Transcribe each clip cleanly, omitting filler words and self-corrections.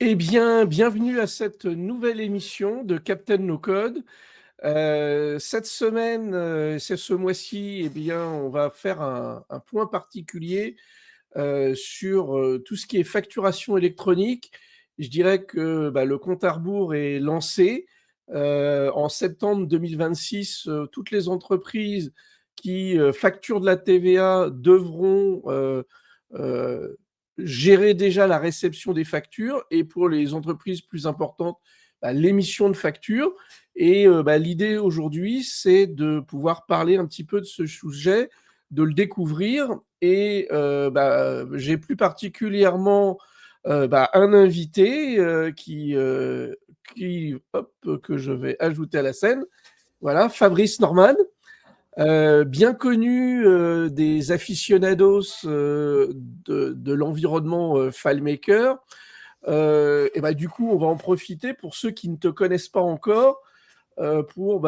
Eh bien, bienvenue à cette nouvelle émission de Captain No Code. Cette semaine, c'est ce mois-ci, eh bien, on va faire un point particulier sur tout ce qui est facturation électronique. Je dirais que le compte à rebours est lancé. En septembre 2026, toutes les entreprises qui facturent de la TVA devront euh, gérer déjà la réception des factures et pour les entreprises plus importantes, l'émission de factures. Et l'idée aujourd'hui, c'est de pouvoir parler un petit peu de ce sujet, de le découvrir. Et j'ai plus particulièrement un invité que je vais ajouter à la scène. Voilà, Fabrice Norman, bien connu des aficionados de l'environnement FileMaker. Du coup, on va en profiter pour ceux qui ne te connaissent pas encore pour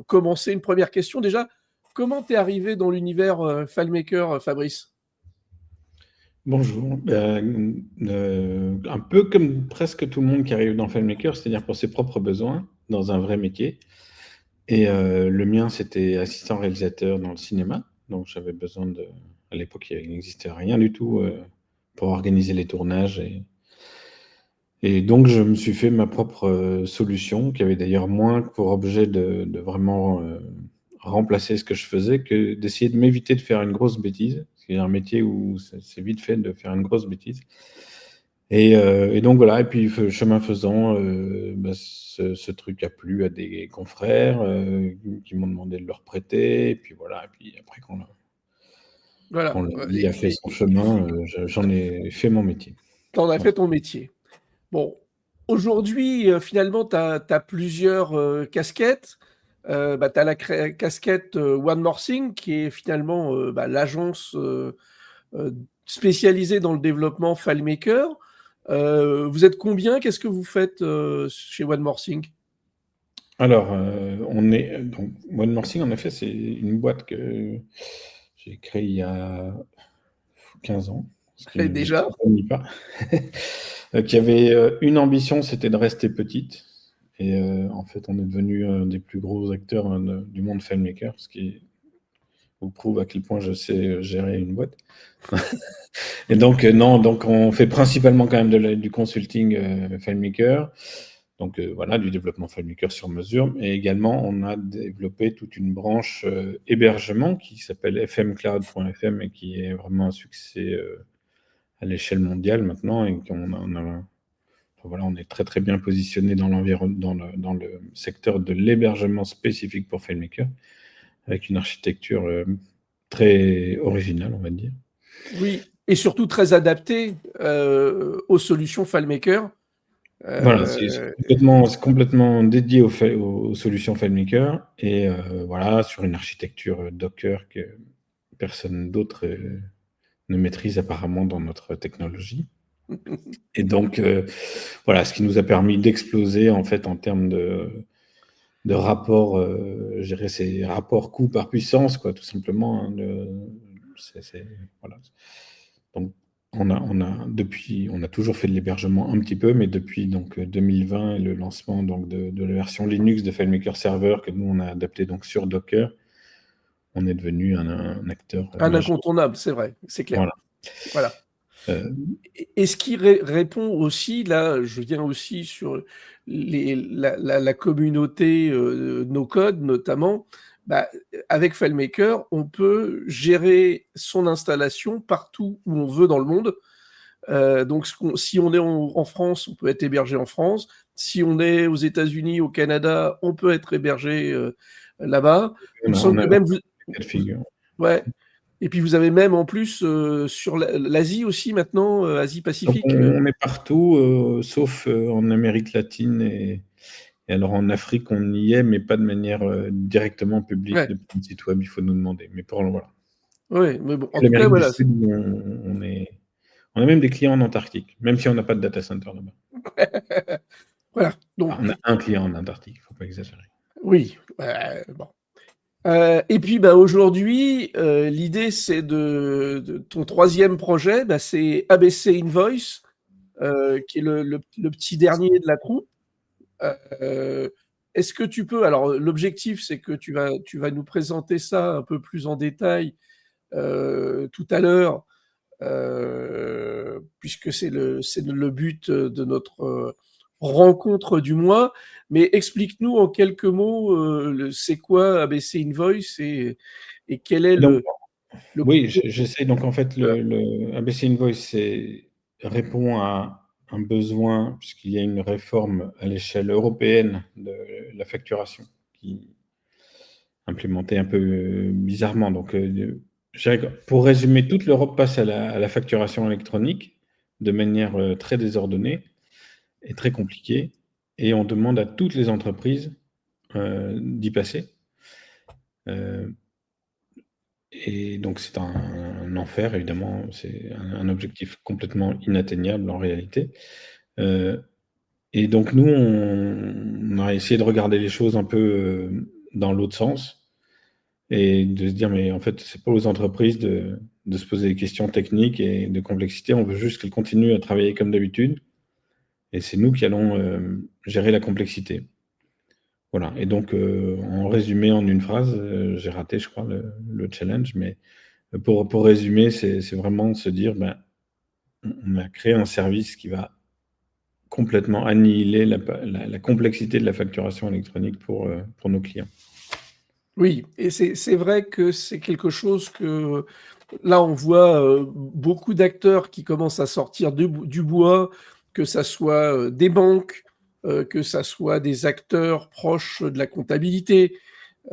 commencer une première question. Déjà, comment t'es arrivé dans l'univers FileMaker, Fabrice? Bonjour. Un peu comme presque tout le monde qui arrive dans FileMaker, c'est-à-dire pour ses propres besoins, dans un vrai métier. Et le mien, c'était assistant réalisateur dans le cinéma. Donc j'avais besoin de... À l'époque, il n'existait rien du tout pour organiser les tournages. Et donc je me suis fait ma propre solution, qui avait d'ailleurs moins pour objet de vraiment remplacer ce que je faisais que d'essayer de m'éviter de faire une grosse bêtise. C'est un métier où c'est vite fait de faire une grosse bêtise. Et donc voilà, et puis chemin faisant, ce truc a plu à des confrères qui m'ont demandé de leur prêter. Et puis voilà, et puis après Voilà. quand la vie a fait son chemin, j'en ai fait mon métier. T'en as Voilà. fait ton métier. Bon, aujourd'hui, finalement, tu as plusieurs casquettes. Tu as la casquette One More Thing, qui est finalement l'agence euh, spécialisée dans le développement FileMaker. Vous êtes combien? Qu'est-ce que vous faites chez One More Thing? Alors, donc One More Thing, en effet, c'est une boîte que j'ai créée il y a 15 ans, ce qui Et ne nous déjà, rajeunit pas, qui avait une ambition, c'était de rester petite. Et en fait, on est devenu un des plus gros acteurs du monde FileMaker, ce qui vous prouve à quel point je sais gérer une boîte. Et donc, non, donc on fait principalement quand même du consulting FileMaker. Donc voilà, du développement FileMaker sur mesure. Et également, on a développé toute une branche hébergement qui s'appelle fmcloud.fm et qui est vraiment un succès à l'échelle mondiale maintenant. Et voilà, on est très très bien positionné dans dans le secteur de l'hébergement spécifique pour FileMaker, avec une architecture très originale, on va dire. oui, et surtout très adapté aux solutions FileMaker. Voilà, c'est complètement dédié aux solutions FileMaker et voilà, sur une architecture Docker que personne d'autre ne maîtrise apparemment dans notre technologie. Et donc, voilà, ce qui nous a permis d'exploser en fait en termes de rapport, je dirais, c'est rapport coût par puissance, quoi, tout simplement. Hein, voilà. Donc, on a toujours fait de l'hébergement un petit peu, mais depuis donc 2020 et le lancement donc de la version Linux de FileMaker Server que nous on a adapté donc sur Docker, on est devenu un acteur Un majeur. incontournable, c'est vrai, c'est clair. Voilà. Voilà. Euh, Et ce qui répond aussi, là, je viens aussi sur la communauté no-code notamment, avec FileMaker, on peut gérer son installation partout où on veut dans le monde. Donc, si on est en France, on peut être hébergé en France. Si on est aux États-Unis, au Canada, on peut être hébergé là-bas. Il me semble on a que même cas de figure. ouais. Et puis vous avez même en plus sur l'Asie aussi maintenant, Donc Asie-Pacifique. on est partout, sauf en Amérique latine et alors en Afrique on y est, mais pas de manière directement publique Ouais, depuis le site web, il faut nous demander. Mais pour voilà. ouais, mais bon, en tout cas, L'Amérique du voilà. Sud, on a même des clients en Antarctique, même si on n'a pas de data center là-bas. Voilà. Enfin, on a un client en Antarctique, il ne faut pas exagérer. Oui, bon. Et puis aujourd'hui, l'idée c'est de ton troisième projet, c'est ABC Invoice. qui est le petit dernier de la troupe. Est-ce que tu peux alors, l'objectif, c'est que tu vas nous présenter ça un peu plus en détail, tout à l'heure, puisque c'est le but, de notre, rencontre du mois. Mais explique-nous en quelques mots, c'est quoi ABC Invoice et quel est Donc le oui, contenu? j'essaie donc en fait le ABC Invoice, répond à un besoin puisqu'il y a une réforme à l'échelle européenne de la facturation qui implémentée un peu bizarrement. Donc, je dirais que pour résumer, toute l'Europe passe à la facturation électronique de manière, très désordonnée et très compliquée, et on demande à toutes les entreprises, d'y passer. Heu Et donc c'est un enfer évidemment, c'est un objectif complètement inatteignable en réalité. Heu et donc nous, on a essayé de regarder les choses un peu, dans l'autre sens et de se dire: «Mais en fait, c'est pas aux entreprises de se poser des questions techniques et de complexité, on veut juste qu'elles continuent à travailler comme d'habitude et c'est nous qui allons, gérer la complexité». Voilà, et donc en résumé, en une phrase, j'ai raté je crois le challenge, mais pour résumer, c'est vraiment se dire, ben, on a créé un service qui va complètement annihiler la complexité de la facturation électronique pour nos clients. Oui, et c'est vrai que c'est quelque chose que là, on voit, beaucoup d'acteurs qui commencent à sortir du bois, que ça soit, des banques, que ça soit des acteurs proches de la comptabilité,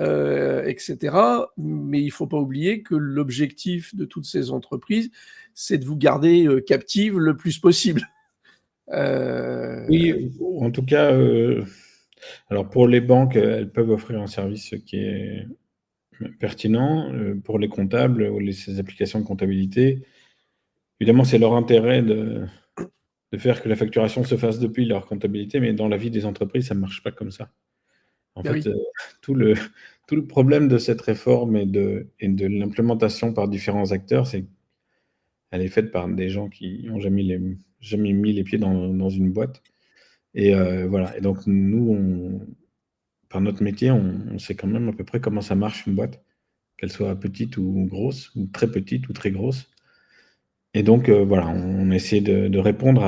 et cetera. Mais il faut pas oublier que l'objectif de toutes ces entreprises, c'est de vous garder, captives le plus possible. Heu, Oui, ou en tout cas, alors pour les banques, elles peuvent offrir un service qui est pertinent, pour les comptables ou ces applications de comptabilité, évidemment, c'est leur intérêt de faire que la facturation se fasse depuis leur comptabilité, mais dans la vie des entreprises, ça ne marche pas comme ça. En bah, fait, oui. tout le tout le problème de cette réforme et de l'implémentation par différents acteurs, c'est qu'elle est faite par des gens qui ont jamais mis les pieds dans une boîte et voilà, et donc nous, par notre métier, on sait quand même à peu près comment ça marche une boîte, qu'elle soit petite ou grosse, ou très petite ou très grosse, et donc voilà, on essaie de répondre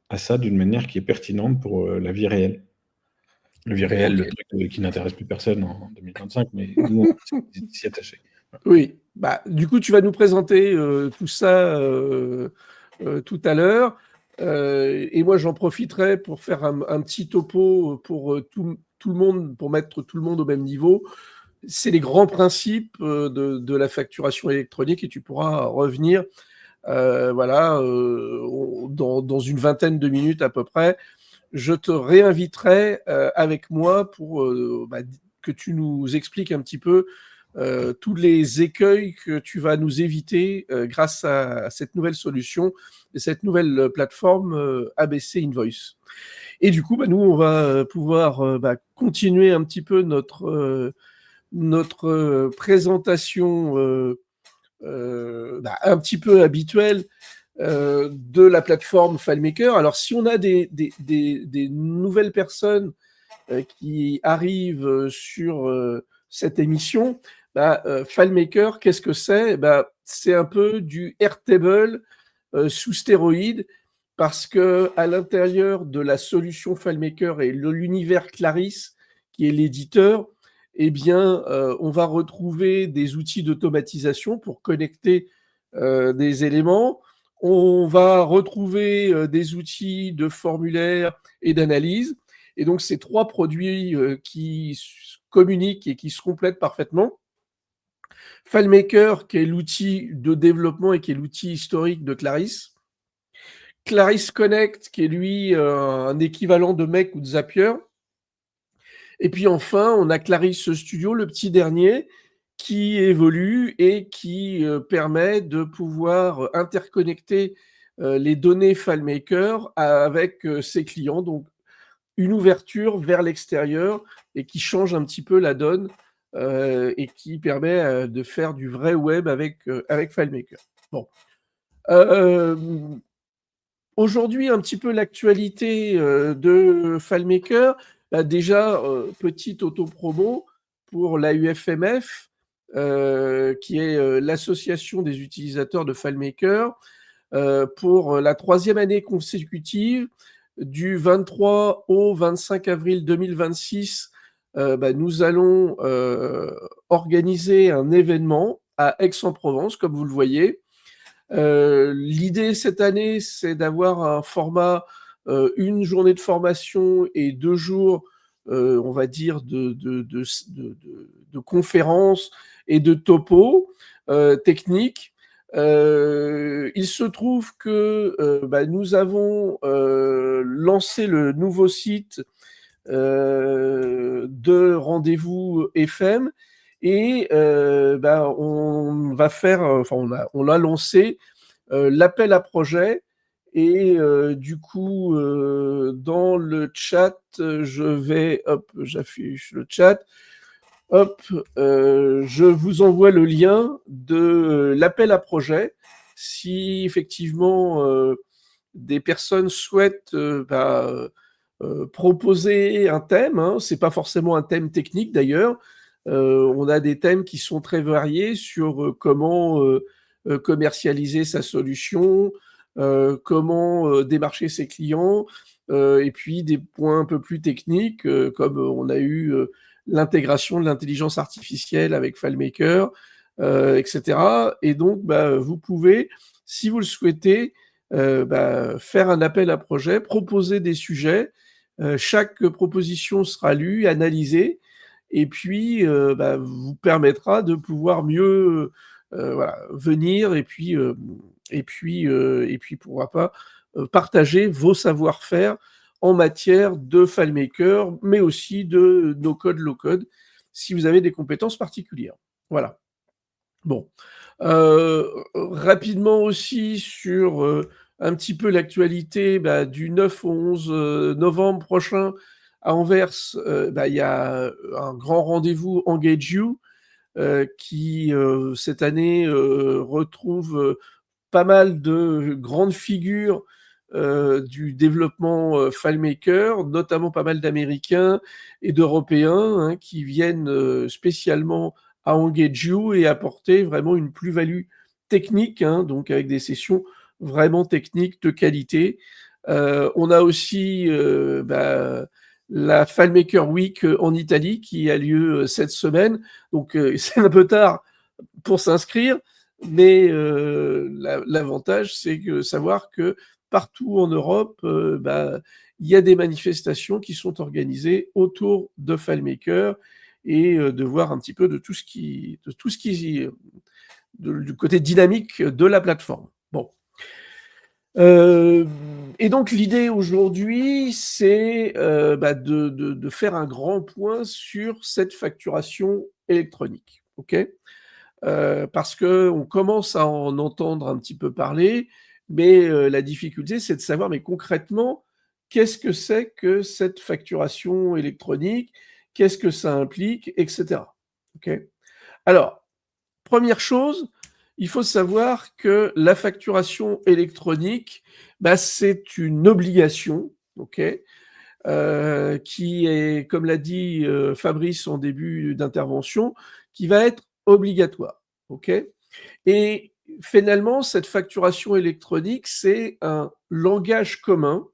à ça d'une manière qui est pertinente pour, la vie réelle. La vie réelle, OK. le truc, qui n'intéresse plus personne en 2025, mais nous, on essaie de s'y attacher. Voilà. Oui, bah, du coup, tu vas nous présenter, tout ça, tout à l'heure, et moi, j'en profiterai pour faire un petit topo, pour, tout le monde, pour mettre tout le monde au même niveau. C'est les grands principes, de la facturation électronique, et tu pourras revenir, voilà, dans une vingtaine de minutes à peu près. Je te réinviterai, avec moi pour, bah, que tu nous expliques un petit peu, tous les écueils que tu vas nous éviter, grâce à cette nouvelle solution et cette nouvelle, plateforme, ABC Invoice. Et du coup, bah, nous, on va, pouvoir, bah, continuer un petit peu notre présentation, bah, un petit peu habituelle, de la plateforme FileMaker. Alors si on a des nouvelles personnes, qui arrivent, sur, cette émission, bah, FileMaker, qu'est-ce que c'est? Bah, c'est un peu du Airtable, sous stéroïdes, parce qu'à l'intérieur de la solution FileMaker et l'univers Clarisse, qui est l'éditeur, eh bien, on va retrouver des outils d'automatisation pour connecter, des éléments. On va retrouver, des outils de formulaire et d'analyse, et donc ces 3 produits, qui communiquent et qui se complètent parfaitement. FileMaker, qui est l'outil de développement et qui est l'outil historique de Clarisse. Clarisse Connect, qui est lui, un équivalent de Make ou de Zapier. Et puis enfin, on a Clarisse Studio, le petit dernier, qui évolue et qui, permet de pouvoir interconnecter, les données FileMaker avec, ses clients. Donc une ouverture vers l'extérieur et qui change un petit peu la donne, et qui permet, de faire du vrai web avec FileMaker. Bon, hem aujourd'hui, un petit peu l'actualité de FileMaker. Bah, déjà, petite auto-promo pour la UFMF, qui est l'association des utilisateurs de FileMaker. Pour la 3e année consécutive, du 23 au 25 avril 2026, bah, nous allons organiser un événement à Aix-en-Provence, comme vous le voyez. L'idée cette année, c'est d'avoir un format, une journée de formation et 2 jours, on va dire de conférences et de topo techniques. Il se trouve que bah, nous avons lancé le nouveau site de Rendez-vous FM et bah, on va faire, enfin on l'a lancé, l'appel à projet et du coup dans le chat, je vais, hop, j'affiche le chat, hop, je vous envoie le lien de l'appel à projet. Si effectivement des personnes souhaitent proposer un thème, hein, c'est pas forcément un thème technique d'ailleurs. On a des thèmes qui sont très variés sur comment commercialiser sa solution, comment démarcher ses clients, et puis des points un peu plus techniques, comme on a eu l'intégration de l'intelligence artificielle avec FileMaker, etc. Et donc, bah, vous pouvez, si vous le souhaitez, bah, faire un appel à projet, proposer des sujets. Chaque proposition sera lue, analysée, et puis bah, vous permettra de pouvoir mieux voilà, venir et puis pourquoi pas partager vos savoir-faire en matière de FileMaker, mais aussi de no-code, low-code, si vous avez des compétences particulières. Voilà. Bon. Rapidement aussi sur un petit peu l'actualité bah, du 9 au 11 novembre prochain à Anvers, bah, il y a un grand rendez-vous Engage You qui, cette année, retrouve pas mal de grandes figures du développement FileMaker, notamment pas mal d'Américains et d'Européens hein, qui viennent spécialement à Engage You et apporter vraiment une plus-value technique, hein, donc avec des sessions vraiment techniques de qualité. On a aussi bah, la FileMaker Week en Italie qui a lieu cette semaine. Donc c'est un peu tard pour s'inscrire, mais l'avantage, c'est que savoir que partout en Europe, bah, il y a des manifestations qui sont organisées autour de FileMaker et de voir un petit peu de tout ce qui du côté dynamique de la plateforme. Bon. Et donc l'idée aujourd'hui, c'est bah, de faire un grand point sur cette facturation électronique. OK ? Parce qu'on commence à en entendre un petit peu parler, mais la difficulté, c'est de savoir, mais concrètement, qu'est-ce que c'est que cette facturation électronique? Qu'est-ce que ça implique? Etc. OK? Alors, première chose, il faut savoir que la facturation électronique, bah, c'est une obligation, OK? Qui est, comme l'a dit Fabrice en début d'intervention, qui va être obligatoire. OK? Et finalement, cette facturation électronique, c'est un langage commun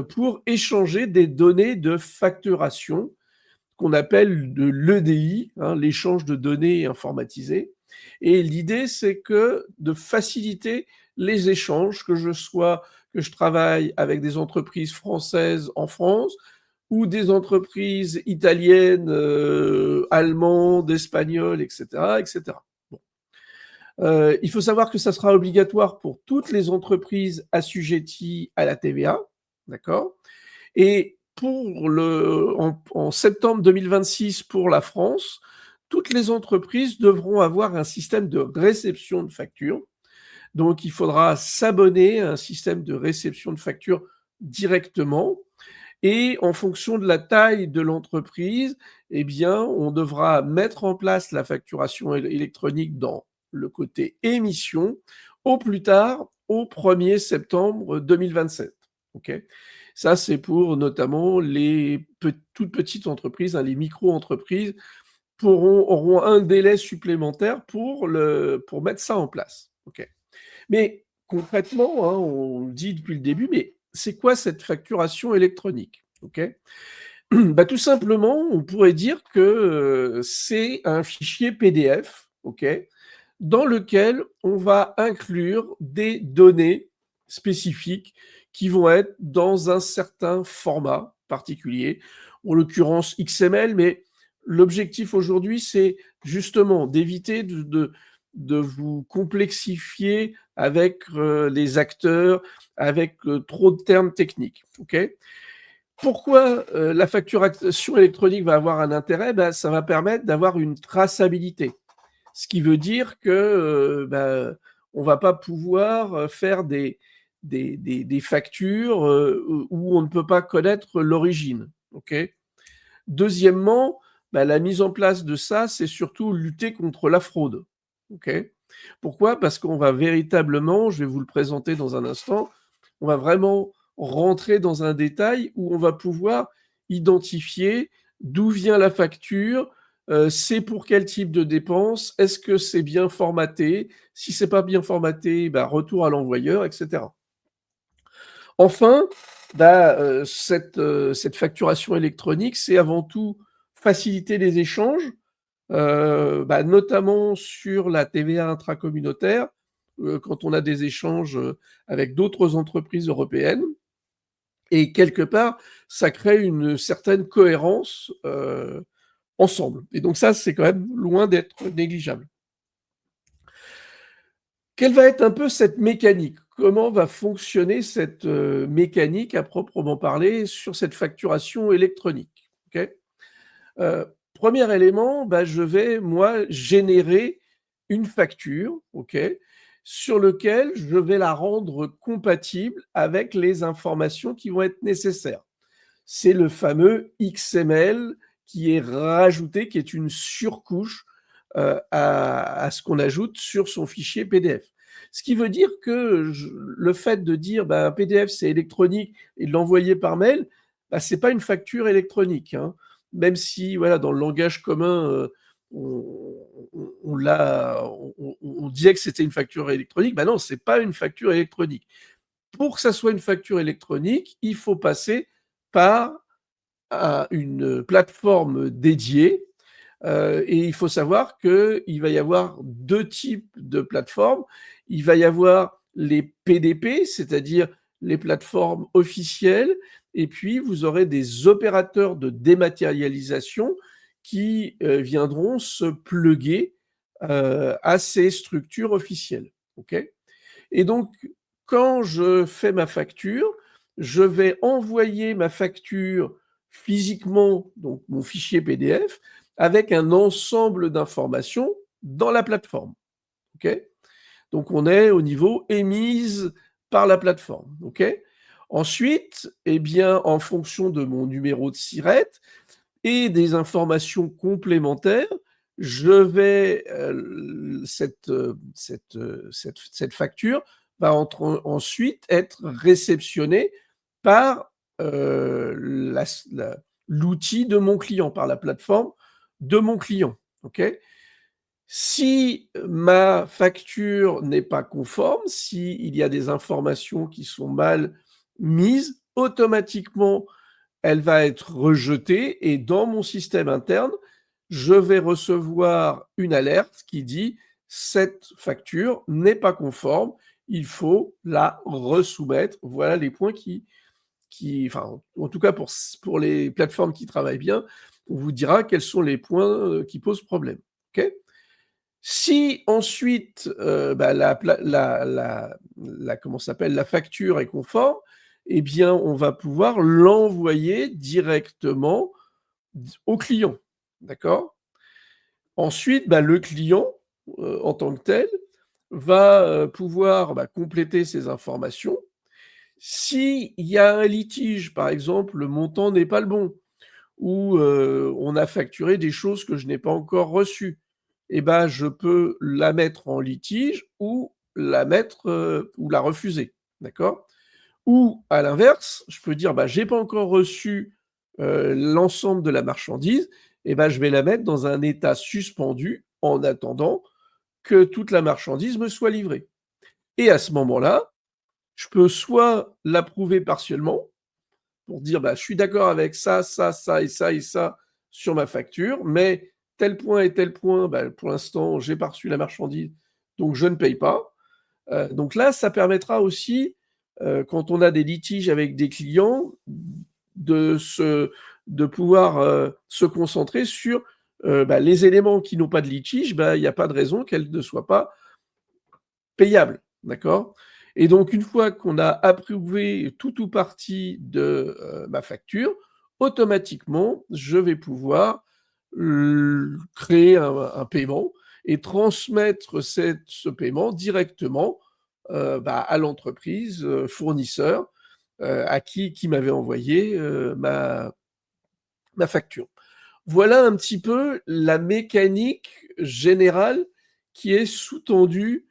pour échanger des données de facturation qu'on appelle de l'EDI, hein, l'échange de données informatisées. Et l'idée, c'est que de faciliter les échanges, que je travaille avec des entreprises françaises en France ou des entreprises italiennes, allemandes, espagnoles, etc., etc. Bon. Il faut savoir que ça sera obligatoire pour toutes les entreprises assujetties à la TVA, d'accord? Et en septembre 2026 pour la France, toutes les entreprises devront avoir un système de réception de factures. Donc, il faudra s'abonner à un système de réception de factures directement. Et en fonction de la taille de l'entreprise, eh bien, on devra mettre en place la facturation électronique dans le côté émission, au plus tard au 1er septembre 2027. Ok. Ça, c'est pour notamment les toutes petites entreprises, hein, les micro-entreprises auront un délai supplémentaire pour mettre ça en place. Ok. Mais concrètement, hein, on le dit depuis le début, mais c'est quoi cette facturation électronique? Ok. Bah, tout simplement, on pourrait dire que c'est un fichier PDF, ok, dans lequel on va inclure des données spécifiques qui vont être dans un certain format particulier, en l'occurrence XML, mais l'objectif aujourd'hui, c'est justement d'éviter de vous complexifier avec les acteurs, avec trop de termes techniques. Ok. Pourquoi la facturation électronique va avoir un intérêt? Ben, ça va permettre d'avoir une traçabilité. Ce qui veut dire que, on va pas pouvoir, faire des factures, où on ne peut pas connaître l'origine, OK? Deuxièmement, bah, la mise en place de ça, c'est surtout lutter contre la fraude, OK? Pourquoi? Parce qu'on va véritablement, je vais vous le présenter dans un instant, on va vraiment rentrer dans un détail où on va pouvoir identifier d'où vient la facture, c'est pour quel type de dépense, est-ce que c'est bien formaté? Si c'est pas bien formaté, bah, retour à l'envoyeur et cetera. Enfin, cette facturation électronique, c'est avant tout faciliter les échanges, notamment sur la TVA intracommunautaire, quand on a des échanges, avec d'autres entreprises européennes et quelque part, ça crée une certaine cohérence, ensemble et donc ça, c'est quand même loin d'être négligeable. Quelle va être un peu cette mécanique? Comment va fonctionner cette, mécanique à proprement parler sur cette facturation électronique? OK? 1er élément, bah, je vais moi générer une facture, OK? Sur lequel je vais la rendre compatible avec les informations qui vont être nécessaires. C'est le fameux XML qui est rajouté, qui est une surcouche, à ce qu'on ajoute sur son fichier PDF. Ce qui veut dire que le fait de dire, bah, un PDF, c'est électronique et de l'envoyer par mail, bah, c'est pas une facture électronique, hein. Même si, voilà, dans le langage commun, on disait que c'était une facture électronique, bah non, c'est pas une facture électronique. Pour que ça soit une facture électronique, il faut passer par une plateforme dédiée, et il faut savoir qu'il va y avoir 2 types de plateformes. Il va y avoir les PDP, c'est-à-dire les plateformes officielles et puis vous aurez des opérateurs de dématérialisation qui, viendront se plugger, à ces structures officielles. OK? Et donc quand je fais ma facture, je vais envoyer ma facture physiquement, donc mon fichier PDF, avec un ensemble d'informations dans la plateforme. OK? Donc on est au niveau émise par la plateforme. OK? Ensuite, eh bien, en fonction de mon numéro de SIRET et des informations complémentaires, je vais, cette facture va ensuite être réceptionnée par, l'outil de mon client, par la plateforme de mon client. OK? Si ma facture n'est pas conforme, s'il y a des informations qui sont mal mises, automatiquement, elle va être rejetée et dans mon système interne, je vais recevoir une alerte qui dit: «Cette facture n'est pas conforme, il faut la resoumettre». Voilà les points enfin, en tout cas pour les plateformes qui travaillent bien, on vous dira quels sont les points, qui posent problème. OK? Si ensuite, la pla la comment ça s'appelle? La facture est conforme, eh bien, on va pouvoir l'envoyer directement au client, d'accord? Ensuite, bah, le client, en tant que tel, va, pouvoir, bah, compléter ses informations. S'il y a un litige, par exemple, le montant n'est pas le bon ou, on a facturé des choses que je n'ai pas encore reçues, et ben, je peux la mettre en litige ou la mettre ou la refuser, d'accord? Ou à l'inverse, je peux dire: «J'ai pas encore reçu, l'ensemble de la marchandise et je vais la mettre dans un état suspendu en attendant que toute la marchandise me soit livrée» et à ce moment-là, je peux soit l'approuver partiellement pour dire: «Je suis d'accord avec ça, ça, ça et ça et ça sur ma facture, mais tel point et tel point, pour l'instant, j'ai pas reçu la marchandise, donc je ne paye pas». Donc là, ça permettra aussi, quand on a des litiges avec des clients, de se de pouvoir, se concentrer sur, les éléments qui n'ont pas de litige, il y a pas de raison qu'elles ne soient pas payables, d'accord? Et donc une fois qu'on a approuvé tout ou partie de, ma facture, automatiquement, je vais pouvoir créer un paiement et transmettre ce paiement directement, à l'entreprise, fournisseur, à qui m'avait envoyé, ma facture. Voilà un petit peu la mécanique générale qui est sous-tendue,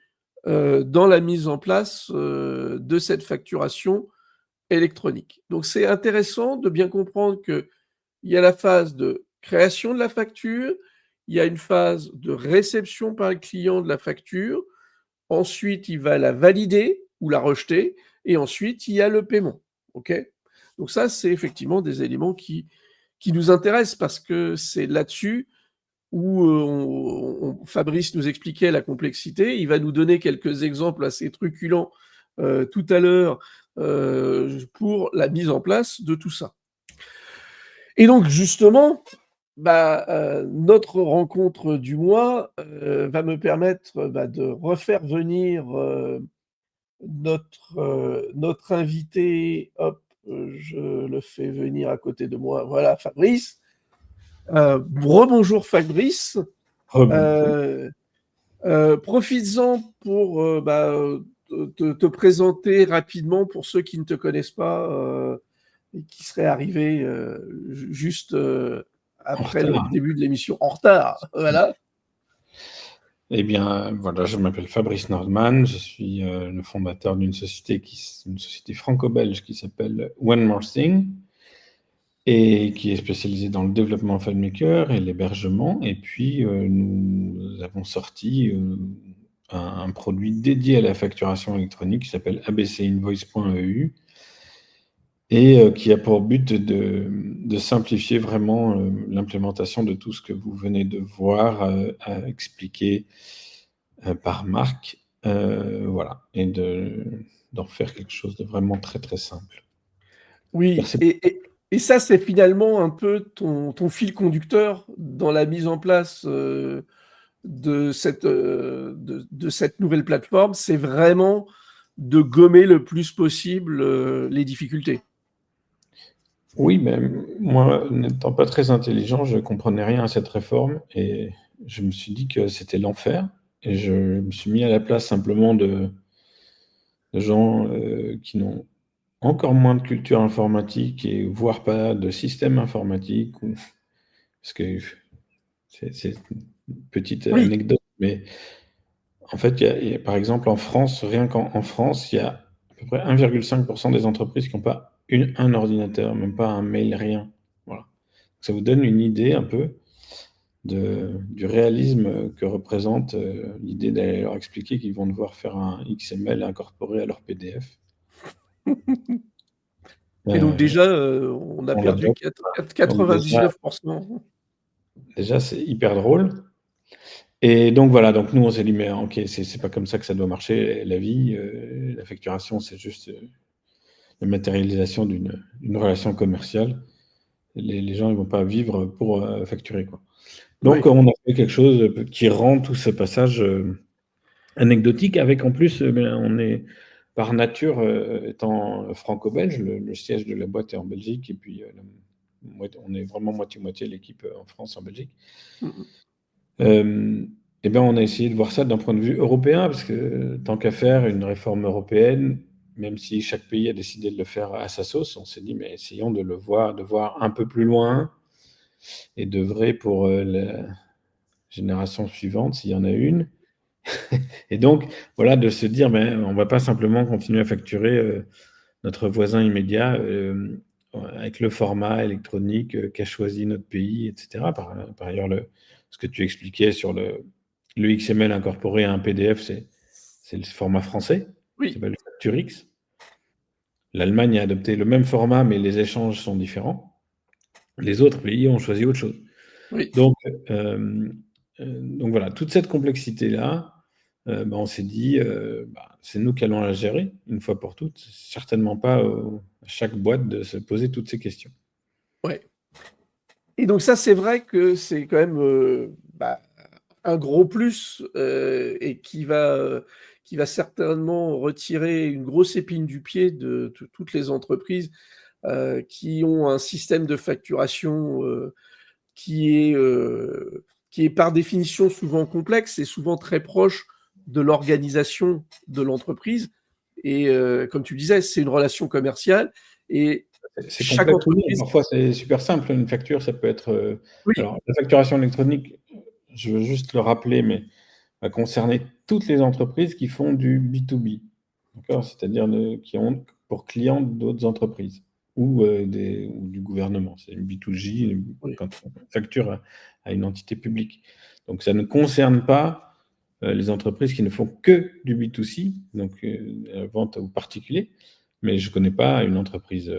dans la mise en place, de cette facturation électronique. Donc c'est intéressant de bien comprendre qu'il y a la phase de création de la facture, il y a une phase de réception par le client de la facture, ensuite il va la valider ou la rejeter et ensuite il y a le paiement. OK? Donc ça, c'est effectivement des éléments qui nous intéressent parce que c'est là-dessus où, Fabrice nous expliquait la complexité. Il va nous donner quelques exemples assez truculents, tout à l'heure, pour la mise en place de tout ça. Et donc justement, notre rencontre du mois, va me permettre, de refaire venir, notre invité. Hop, je le fais venir à côté de moi. Voilà, Fabrice. Rebonjour Fabrice. Rebonjour. Heu profites-en pour, te présenter rapidement pour ceux qui ne te connaissent pas, et qui seraient arrivés, juste, En après le retard. début de l'émission, en retard, voilà. Eh bien, voilà, je m'appelle Fabrice Nordman, je suis, le fondateur une société franco-belge qui s'appelle One More Thing et qui est spécialisée dans le développement FileMaker et l'hébergement et puis, nous avons sorti, un produit dédié à la facturation électronique qui s'appelle abcinvoice.eu et qui a pour but de simplifier vraiment, l'implémentation de tout ce que vous venez de voir, à expliquer, par marque, voilà et d'en faire quelque chose de vraiment très, très simple. Oui Merci. et ça, c'est finalement un peu ton fil conducteur dans la mise en place, de cette nouvelle plateforme, c'est vraiment de gommer le plus possible, les difficultés. Oui, mais moi, n'étant pas très intelligent, je comprenais rien à cette réforme et je me suis dit que c'était l'enfer et je me suis mis à la place simplement de gens, qui n'ont encore moins de culture informatique et voire pas de système informatique ou parce que c'est une petite Oui, anecdote, mais en fait, il y a par exemple en France, rien qu'en France, il y a à peu près 1,5 des entreprises qui ont pas un ordinateur, même pas un mail, rien. Voilà. Ça vous donne une idée un peu du réalisme, que représente, l'idée d'aller leur expliquer qu'ils vont devoir faire un XML incorporé à leur PDF. et donc Heu, déjà, on a on perdu l'adopte. quatre Donc déjà 99%. déjà, c'est hyper drôle et donc voilà, donc nous on s'est dit: «Mais OK, c'est pas comme ça que ça doit marcher la vie, la facturation, c'est juste, la matérialisation d'une relation commerciale. Les gens, ils vont pas vivre pour, facturer, quoi». Donc Oui, on a fait quelque chose, qui rend tout ce passage, anecdotique avec en plus, on est par nature, étant franco-belge, le siège de la boîte est en Belgique et puis, la on est vraiment moitié-moitié l'équipe, en France, en Belgique. mmh mh. Et ben, on a essayé de voir ça d'un point de vue européen parce que tant qu'à faire une réforme européenne, même si chaque pays a décidé de le faire à sa sauce, on s'est dit: «Mais essayons de voir un peu plus loin et d'œuvrer pour, la génération suivante, s'il y en a une Et donc, voilà, de se dire, ben, on ne va pas simplement continuer à facturer notre voisin immédiat avec le format électronique qu'a choisi notre pays, etc. Par ailleurs, ce que tu expliquais sur le XML incorporé à un PDF, c'est le format français, qui Oui, s'appelle FactureX. L'Allemagne a adopté le même format, mais les échanges sont différents. Les autres pays ont choisi autre chose. oui. Donc, voilà, toute cette complexité-là, ben, on s'est dit, c'est nous qui allons la gérer une fois pour toutes. Certainement pas à chaque boîte de se poser toutes ces questions. Ouais. Et donc ça, c'est vrai que c'est quand même, un gros plus, et qui va certainement retirer une grosse épine du pied de toutes les entreprises, qui ont un système de facturation, qui est, qui est par définition souvent complexe et souvent très proche de l'organisation de l'entreprise et comme tu le disais, c'est une relation commerciale et C'est chaque complexe ou non, entreprise parfois c'est super simple, une facture, ça peut être. oui, Alors la facturation électronique, je veux juste le rappeler, mais va concerner toutes les entreprises qui font du B2B, d'accord? C'est-à-dire qui ont pour clients d'autres entreprises ou du gouvernement. C'est une B2J oui, quand on facture à une entité publique. Donc ça ne concerne pas les entreprises qui ne font que du B2C, donc vente aux particuliers, mais je ne connais pas une entreprise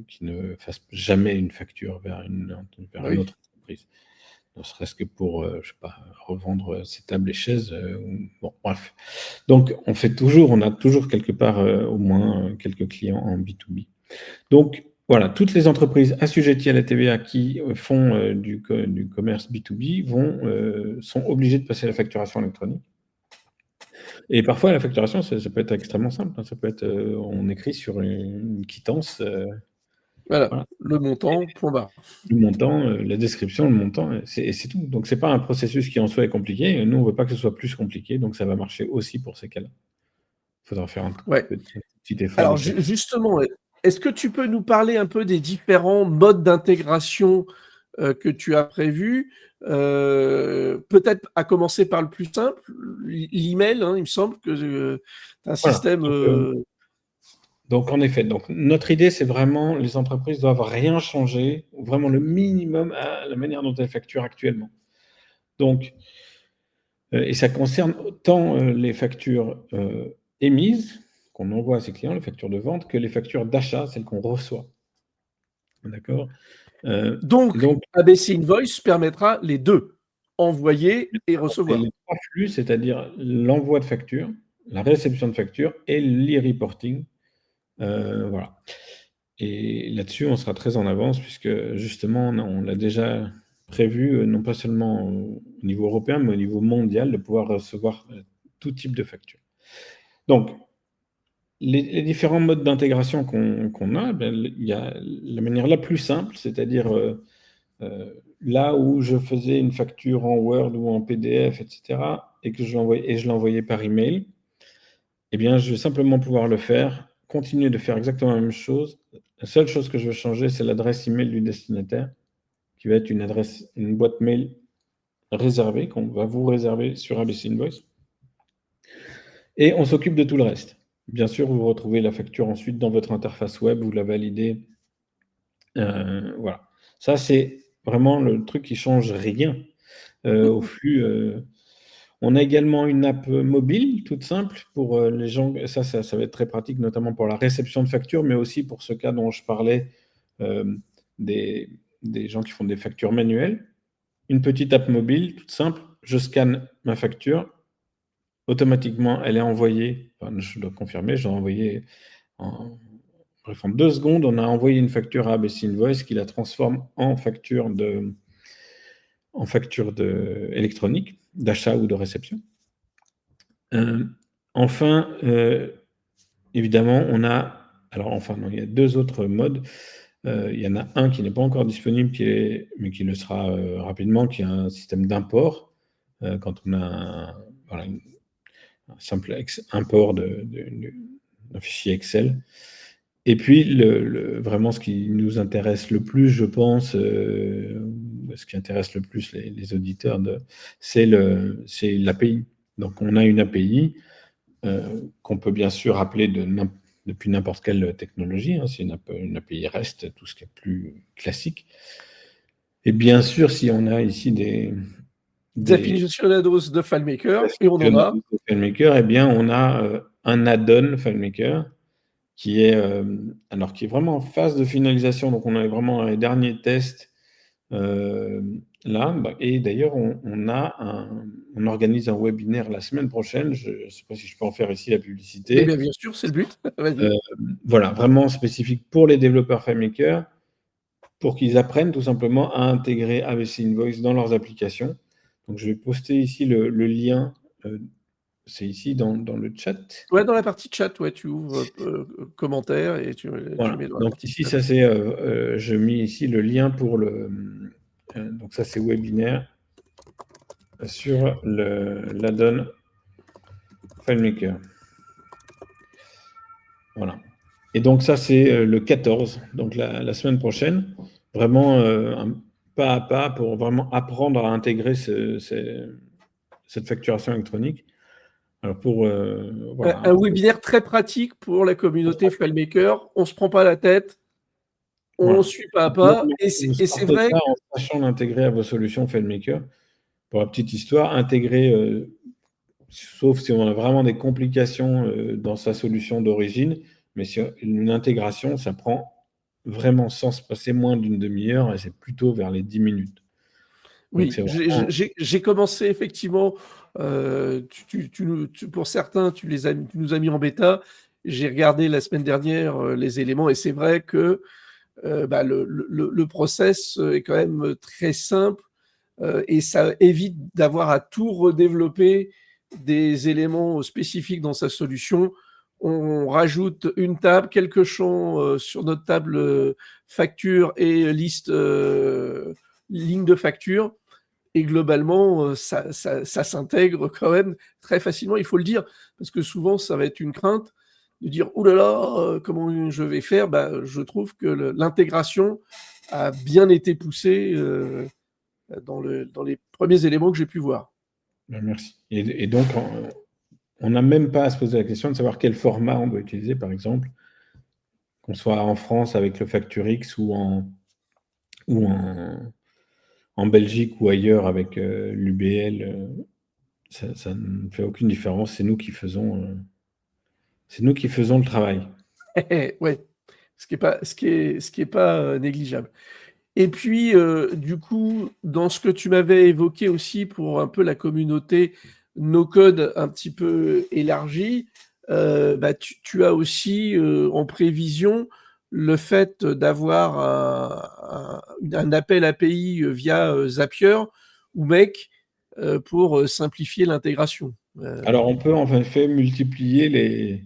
qui ne fasse jamais une facture vers bah une oui, autre entreprise. Ne serait-ce que pour, je sais pas, revendre ses tables et chaises, bon, bref. Donc on a toujours quelque part au moins quelques clients en B2B. Donc voilà, toutes les entreprises assujetties à la TVA qui font du commerce B2B sont obligées de passer à la facturation électronique. Et parfois, la facturation, ça peut être extrêmement simple, hein. Ça peut être, on écrit sur une quittance, voilà, voilà, le montant, point barre. le montant, la description, le montant, et c'est tout. Donc c'est pas un processus qui en soi est compliqué. Nous, on veut pas que ce soit plus compliqué, donc ça va marcher aussi pour ces cas-là. Il faudra faire Ouais. un petit effort de Alors fait. justement, est-ce que tu peux nous parler un peu des différents modes d'intégration, que tu as prévus? Peut-être à commencer par le plus simple, l'email, hein, il me semble que, tu as un Voilà, système, donc en effet, donc notre idée, c'est vraiment les entreprises doivent rien changer, ou vraiment le minimum à la manière dont elles facturent actuellement. Donc et ça concerne autant, les factures, émises, qu'on envoie à ses clients, les factures de vente, que les factures d'achat, celles qu'on reçoit. D'accord? Et donc donc ABC Invoice permettra les 2, envoyer et c'est recevoir. les 3 flux, c'est-à-dire l'envoi de facture, la réception de facture et l'e-reporting, voilà. Et là-dessus, on sera très en avance puisque justement, on l'a déjà prévu, non pas seulement au niveau européen, mais au niveau mondial, de pouvoir recevoir, tout type de facture. Donc les différents modes d'intégration qu'on a, ben, il y a la manière la plus simple, c'est-à-dire, là où je faisais une facture en Word ou en PDF et cetera et que je l'envoyais par email, eh bien, je vais simplement pouvoir le faire, continuer de faire exactement la même chose. La seule chose que je vais changer, c'est l'adresse email du destinataire, qui va être une boîte mail réservée, qu'on va vous réserver sur ABC Invoice, et on s'occupe de tout le reste. Bien sûr, vous retrouvez la facture ensuite dans votre interface web, vous la validez, voilà. Ça, c'est vraiment le truc qui change rien, au Mmh. flux, on a également une app mobile toute simple pour, les gens, ça va être très pratique, notamment pour la réception de factures, mais aussi pour ce cas dont je parlais, hem, des gens qui font des factures manuelles. Une petite app mobile toute simple, je scanne ma facture, automatiquement elle est envoyée, enfin je dois confirmer, je dois envoyer en bref, en 2 secondes, on a envoyé une facture à ABC Invoice qui la transforme en facture électronique, d'achat ou de réception. Enfin, évidemment, enfin non, il y a 2 autres modes. Il y en a un qui n'est pas encore disponible, mais qui le sera, rapidement, qui est un système d'import, quand on a voilà, un simple import d'un fichier Excel. Et puis vraiment ce qui nous intéresse le plus, je pense, ce qui intéresse le plus les auditeurs c'est l'API. Donc, on a une API qu'on peut bien sûr appeler depuis n'importe quelle technologie. Hein, c'est une API REST, tout ce qui est plus classique. Et bien sûr, si on a ici des aficionados de FileMaker, et on en a. FileMaker, eh bien, on a un add-on FileMaker qui est vraiment en phase de finalisation. Donc, on est vraiment dans les derniers tests là. Et d'ailleurs, on organise un webinaire la semaine prochaine. Je ne sais pas si je peux en faire ici la publicité. Eh bien sûr, c'est le but. Vas-y. Voilà, vraiment spécifique pour les développeurs FileMaker, pour qu'ils apprennent tout simplement à intégrer ABC Invoice dans leurs applications. Donc, je vais poster ici le lien. C'est ici dans le chat. Ouais, dans la partie chat, ouais, tu ouvres commentaires et tu Voilà. mets dans la Donc partie ici, chat. ça c'est, je mets ici le lien pour donc ça c'est webinaire sur l'add-on FileMaker. Voilà. Et donc ça c'est le 14, donc la semaine prochaine. Vraiment un pas à pas pour vraiment apprendre à intégrer cette facturation électronique. Alors voilà. Un webinaire très pratique pour la communauté FileMaker. On ne se prend pas la tête, on Voilà. suit pas à Non, pas. mais Et vous c'est sortez vrai. ça en sachant l'intégrer à vos solutions FileMaker. Pour la petite histoire, intégrer, sauf si on a vraiment des complications dans sa solution d'origine, mais sur une intégration, ça prend vraiment sans se passer moins d'une demi-heure et c'est plutôt vers les 10 minutes. Donc Oui, c'est vraiment... j'ai commencé effectivement, pour certains, tu nous as mis en bêta. J'ai regardé la semaine dernière les éléments et c'est vrai que le process est quand même très simple et ça évite d'avoir à tout redévelopper des éléments spécifiques dans sa solution. On rajoute une table, quelques champs sur notre table facture et liste ligne de facture. Et globalement, ça s'intègre quand même très facilement, il faut le dire, parce que souvent, ça va être une crainte de dire: «Ouh là là, comment je vais faire?» Je trouve que l'intégration a bien été poussée dans les premiers éléments que j'ai pu voir. Merci. Et donc, on n'a même pas à se poser la question de savoir quel format on doit utiliser, par exemple, qu'on soit en France avec le FactureX ou en Belgique ou ailleurs avec l'UBL. Ça ne fait aucune différence. C'est nous qui faisons le travail. Ouais, ce qui est pas négligeable. Et puis, du coup, dans ce que tu m'avais évoqué aussi pour un peu la communauté no code un petit peu élargie, tu as aussi, en prévision le fait d'avoir un appel API via, Zapier ou Make, pour, simplifier l'intégration. Alors, on peut en fait multiplier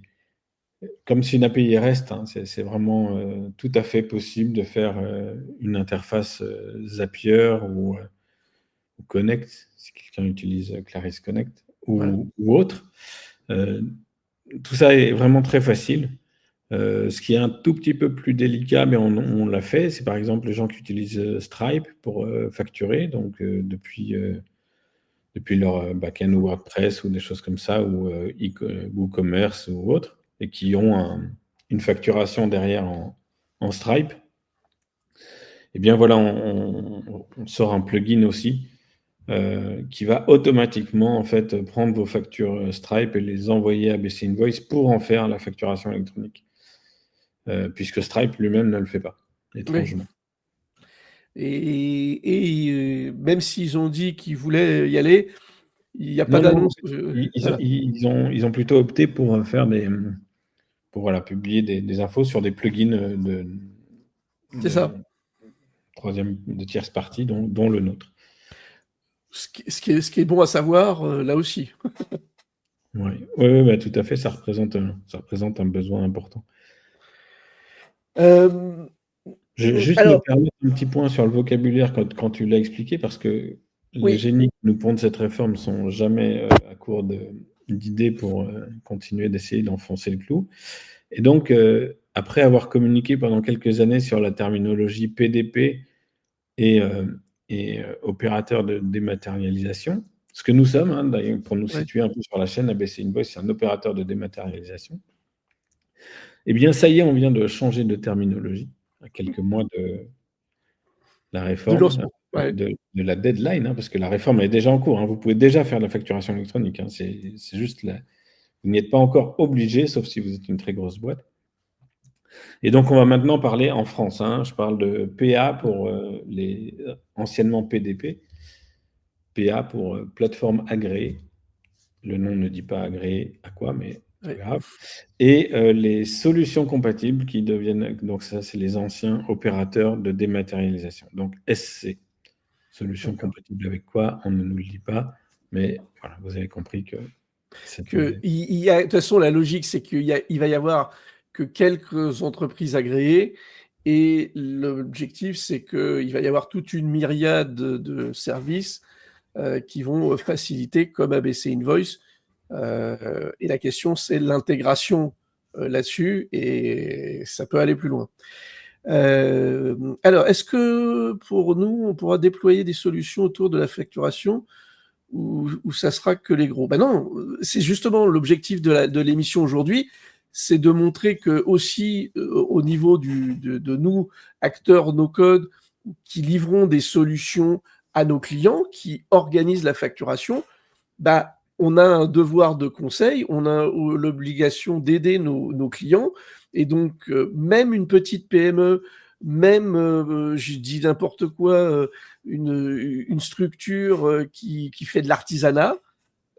comme c'est une API REST, hein, c'est vraiment tout à fait possible de faire une interface Zapier ou Connect, si quelqu'un utilise Claris Connect Voilà. ou autre. Tout ça est vraiment très facile. Ce qui est un tout petit peu plus délicat, mais on l'a fait, c'est par exemple les gens qui utilisent Stripe pour facturer, donc depuis leur backend WordPress ou des choses comme ça, ou WooCommerce ou autre, et qui ont une facturation derrière en Stripe. Et bien voilà, on sort un plugin aussi qui va automatiquement en fait prendre vos factures Stripe et les envoyer à BC Invoice pour en faire la facturation électronique. Puisque Stripe lui-même ne le fait pas, Oui. étrangement. Même s'ils ont dit qu'ils voulaient y aller, il n'y a pas Non, non, d'annonce. Voilà. ils ont plutôt opté pour faire pour voilà, publier des infos sur des plugins C'est ça. de tierce partie, dont le nôtre. Ce qui est bon à savoir, là aussi. Oui, ouais, bah, tout à fait, ça représente un besoin important. Je vais juste me Alors, permettre un petit point sur le vocabulaire quand tu l'as expliqué, parce que les oui, génies qui nous pondent cette réforme ne sont jamais à court d'idées pour continuer d'essayer d'enfoncer le clou. Et donc, après avoir communiqué pendant quelques années sur la terminologie PDP et opérateur de dématérialisation, Ce que nous sommes, hein, d'ailleurs, pour nous Ouais. situer un peu sur la chaîne, ABC Invoice, c'est un opérateur de dématérialisation. Eh bien, ça y est, on vient de changer de terminologie à quelques mois de la Du réforme, lancement. Ouais. de la deadline, hein, parce que la réforme elle est déjà en cours, hein. Vous pouvez déjà faire de la facturation électronique, hein. C'est juste là, vous n'y êtes pas encore obligé, sauf si vous êtes une très grosse boîte. Et donc, on va maintenant parler en France, hein. Je parle de PA pour les anciennement PDP. PA pour plateforme agréée. Le nom ne dit pas agréé à quoi, mais c'est Ouais. pas grave. Et les solutions compatibles qui deviennent, donc ça, c'est les anciens opérateurs de dématérialisation. Donc SC, solution D'accord. compatible avec quoi, on ne nous le dit pas, mais voilà, vous avez compris que c'était. Il y a de toute façon, la logique, c'est il va y avoir que quelques entreprises agréées et l'objectif, c'est qu'il va y avoir toute une myriade de services, qui vont faciliter comme ABC Invoice, et la question, c'est l'intégration, là-dessus et ça peut aller plus loin. Alors, est-ce que pour nous, on pourra déployer des solutions autour de la facturation ou ça sera que les gros? Ben non, c'est justement l'objectif de l'émission aujourd'hui, c'est de montrer qu'aussi, au niveau de nous, acteurs no code, qui livrons des solutions à nos clients, qui organisent la facturation, bah, on a un devoir de conseil, on a l'obligation d'aider nos clients et donc même une petite PME, même, je dis n'importe quoi, une structure, qui fait de l'artisanat,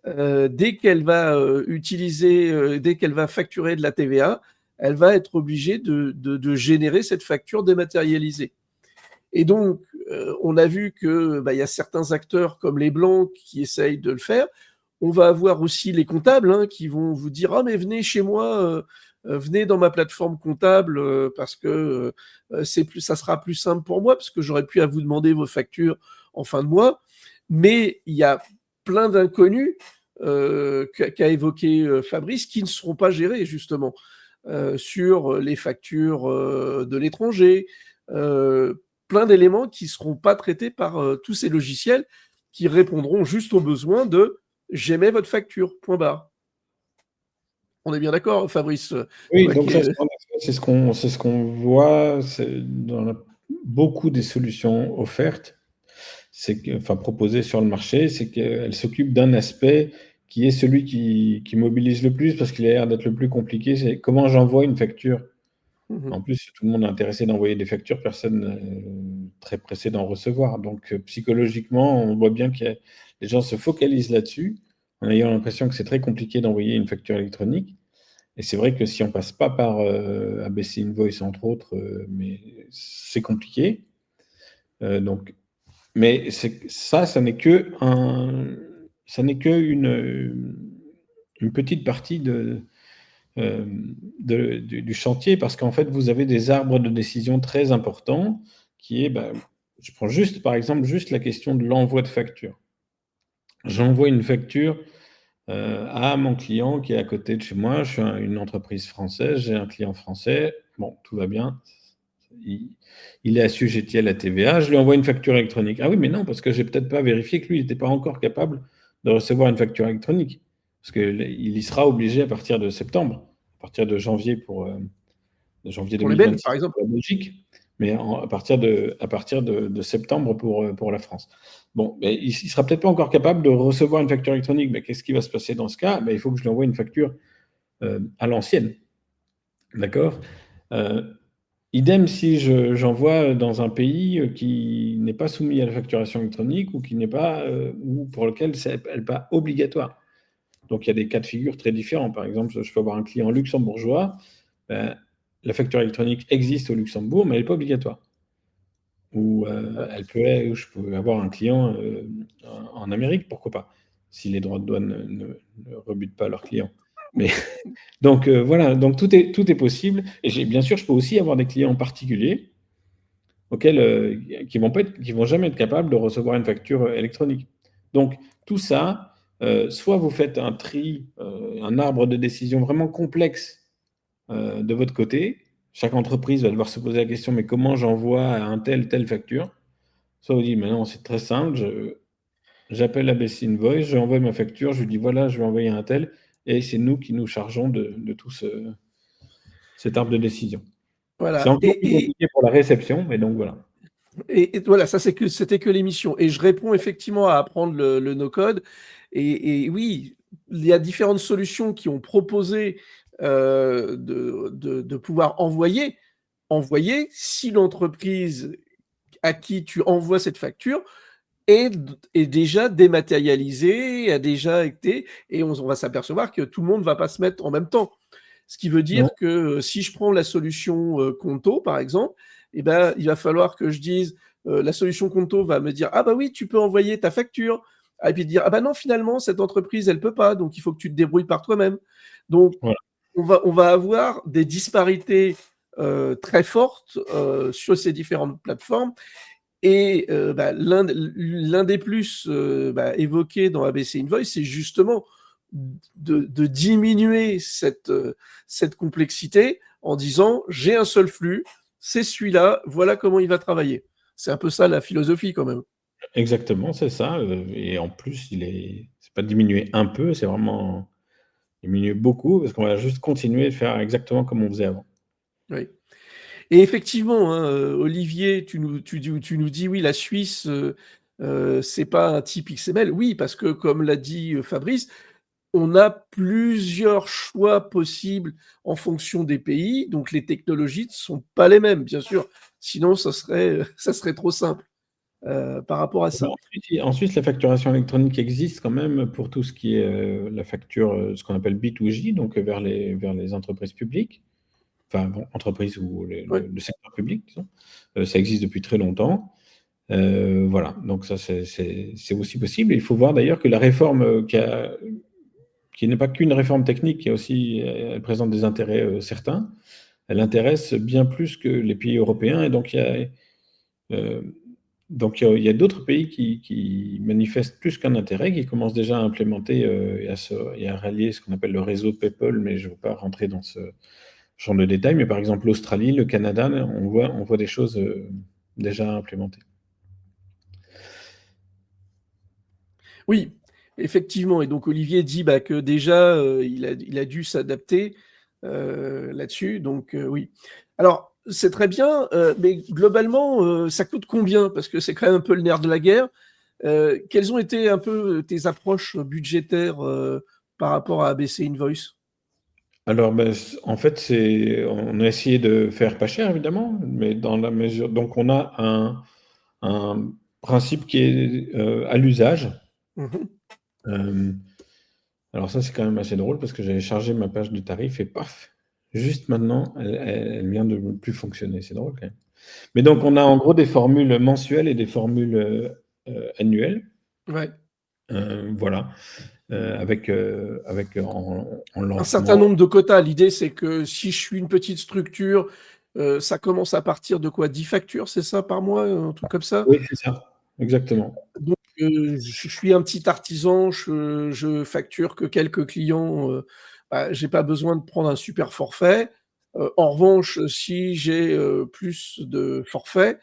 dès qu'elle va, dès qu'elle va facturer de la TVA, elle va être obligée de générer cette facture dématérialisée et donc on a vu que, bah, il y a certains acteurs comme les blancs qui essayent de le faire. On va avoir aussi les comptables, hein, qui vont vous dire: «Ah mais venez chez moi, venez dans ma plateforme comptable, parce que, ça sera plus simple pour moi, parce que j'aurais plus à vous demander vos factures en fin de mois». Mais il y a plein d'inconnus, qu'a évoqué, Fabrice, qui ne seront pas gérés justement, sur les factures, de l'étranger, plein d'éléments qui ne seront pas traités par, tous ces logiciels qui répondront juste aux besoins de: «J'émets votre facture, point barre». On est bien d'accord, Fabrice? Oui, Toi donc qui ça, es c'est ce qu'on voit dans beaucoup des solutions offertes, enfin proposées sur le marché, c'est qu'elles s'occupent d'un aspect qui est celui qui mobilise le plus parce qu'il a l'air d'être le plus compliqué, c'est comment j'envoie une facture. mmh En plus, tout le monde est intéressé d'envoyer des factures, personne très pressé d'en recevoir. Donc, psychologiquement, on voit bien que les gens se focalisent là-dessus, en ayant l'impression que c'est très compliqué d'envoyer une facture électronique. Et c'est vrai que si on passe pas par ABC Invoice, entre autres, mais c'est compliqué. Donc, mais ça n'est que une petite partie du chantier, parce qu'en fait, vous avez des arbres de décision très importants qui est, bah, je prends juste, par exemple, juste la question de l'envoi de facture. J'envoie une facture à mon client qui est à côté de chez moi. Je suis une entreprise française, j'ai un client français. Bon, tout va bien. Il, il est assujetti à la TVA. Je lui envoie une facture électronique. Ah oui, mais non, parce que j'ai peut-être pas vérifié que lui n'était pas encore capable de recevoir une facture électronique. Parce qu'il y sera obligé à partir de septembre, à partir de janvier de janvier pour les Belges, 2026 par exemple. pour la Belgique, mais à partir de septembre pour la France. Bon, mais il ne sera peut-être pas encore capable de recevoir une facture électronique, mais qu'est-ce qui va se passer dans ce cas? Ben, il faut que je lui envoie une facture à l'ancienne. D'accord? euh, Idem si j'envoie dans un pays qui n'est pas soumis à la facturation électronique ou qui n'est pas, ou pour lequel elle n'est pas obligatoire. Donc il y a des cas de figure très différents. Par exemple, je peux avoir un client luxembourgeois, ben, la facture électronique existe au Luxembourg, mais elle n'est pas obligatoire. Ou je peux avoir un client en Amérique, pourquoi pas, si les droits de douane ne rebutent pas leurs clients. Mais donc voilà, donc tout est possible. Et bien sûr, je peux aussi avoir des clients particuliers qui vont jamais être capables de recevoir une facture électronique. Donc tout ça, soit vous faites un tri, un arbre de décision vraiment complexe de votre côté. Chaque entreprise va devoir se poser la question, mais comment j'envoie à un telle facture? Soit vous dites, mais non, c'est très simple, j'appelle ABC Invoice, je lui envoie ma facture, je lui dis voilà, je vais envoyer un tel, et c'est nous qui nous chargeons de tout cet arbre de décision. C'est Voilà. encore plus compliqué pour la réception, mais donc voilà. Et voilà, ça c'était que l'émission. Et je réponds effectivement à apprendre le no-code. Et oui, il y a différentes solutions qui ont proposé de pouvoir envoyer si l'entreprise à qui tu envoies cette facture est déjà dématérialisée, a déjà été, et on va s'apercevoir que tout le monde ne va pas se mettre en même temps. Ce qui veut Non, dire que si je prends la solution Conto, par exemple, eh ben, il va falloir que je dise, la solution Conto va me dire, ah bah oui, tu peux envoyer ta facture. Et puis dire, ah bah non, finalement, cette entreprise, elle peut pas, donc il faut que tu te débrouilles par toi-même. Donc, voilà, on va avoir des disparités très fortes sur ces différentes plateformes. Et bah, l'un des plus bah, évoqués dans ABC Invoice, c'est justement de diminuer cette complexité en disant j'ai un seul flux, c'est celui-là, voilà comment il va travailler. C'est un peu ça la philosophie quand même. exactement, c'est ça. Et en plus, c'est pas diminuer un peu, c'est vraiment diminuer beaucoup, parce qu'on va juste continuer de faire exactement comme on faisait avant. Oui. Et effectivement, hein, Olivier, tu nous dis oui, la Suisse, c'est pas un type XML. Oui, parce que comme l'a dit Fabrice, on a plusieurs choix possibles en fonction des pays, donc les technologies ne sont pas les mêmes, bien sûr. Sinon, ça serait, ça serait trop simple par rapport à ça. Ensuite, la facturation électronique existe quand même pour tout ce qui est la facture, ce qu'on appelle B2J, donc vers les entreprises publiques, enfin bon, entreprises ou Ouais. le secteur public, disons. Ça existe depuis très longtemps. Voilà, donc ça c'est aussi possible. Il faut voir d'ailleurs que la réforme qui n'est pas qu'une réforme technique, qui est aussi, elle présente des intérêts certains, elle intéresse bien plus que les pays européens. Et donc euh, il y a d'autres pays qui manifestent plus qu'un intérêt, qui commencent déjà à implémenter et à rallier ce qu'on appelle le réseau PayPal, mais je ne veux pas rentrer dans ce genre de détails. Mais par exemple, l'Australie, le Canada, on voit des choses déjà implémentées. Oui, effectivement. Et donc Olivier dit bah, que déjà, il a dû s'adapter là-dessus. Donc oui. Alors, c'est très bien, mais globalement, ça coûte combien? Parce que c'est quand même un peu le nerf de la guerre. Quelles ont été un peu tes approches budgétaires par rapport à ABC Invoice? Alors, ben, en fait, on a essayé de faire pas cher, évidemment, mais dans la mesure. Donc, on a un principe qui est à l'usage. Mhm. Euh, alors, ça, c'est quand même assez drôle parce que j'avais chargé ma page de tarif et paf, juste maintenant, elle vient de ne plus fonctionner. C'est drôle quand même. Mais donc, on a en gros des formules mensuelles et des formules annuelles. Ouais. Voilà. Avec en Un certain lancement. nombre de quotas. L'idée, c'est que si je suis une petite structure, ça commence à partir de quoi? 10 factures, c'est ça, par mois? Un truc comme ça? Oui, c'est ça. Exactement. Donc, je suis un petit artisan, je facture que quelques clients, bah, j'ai pas besoin de prendre un super forfait. En revanche, si j'ai, plus de forfaits,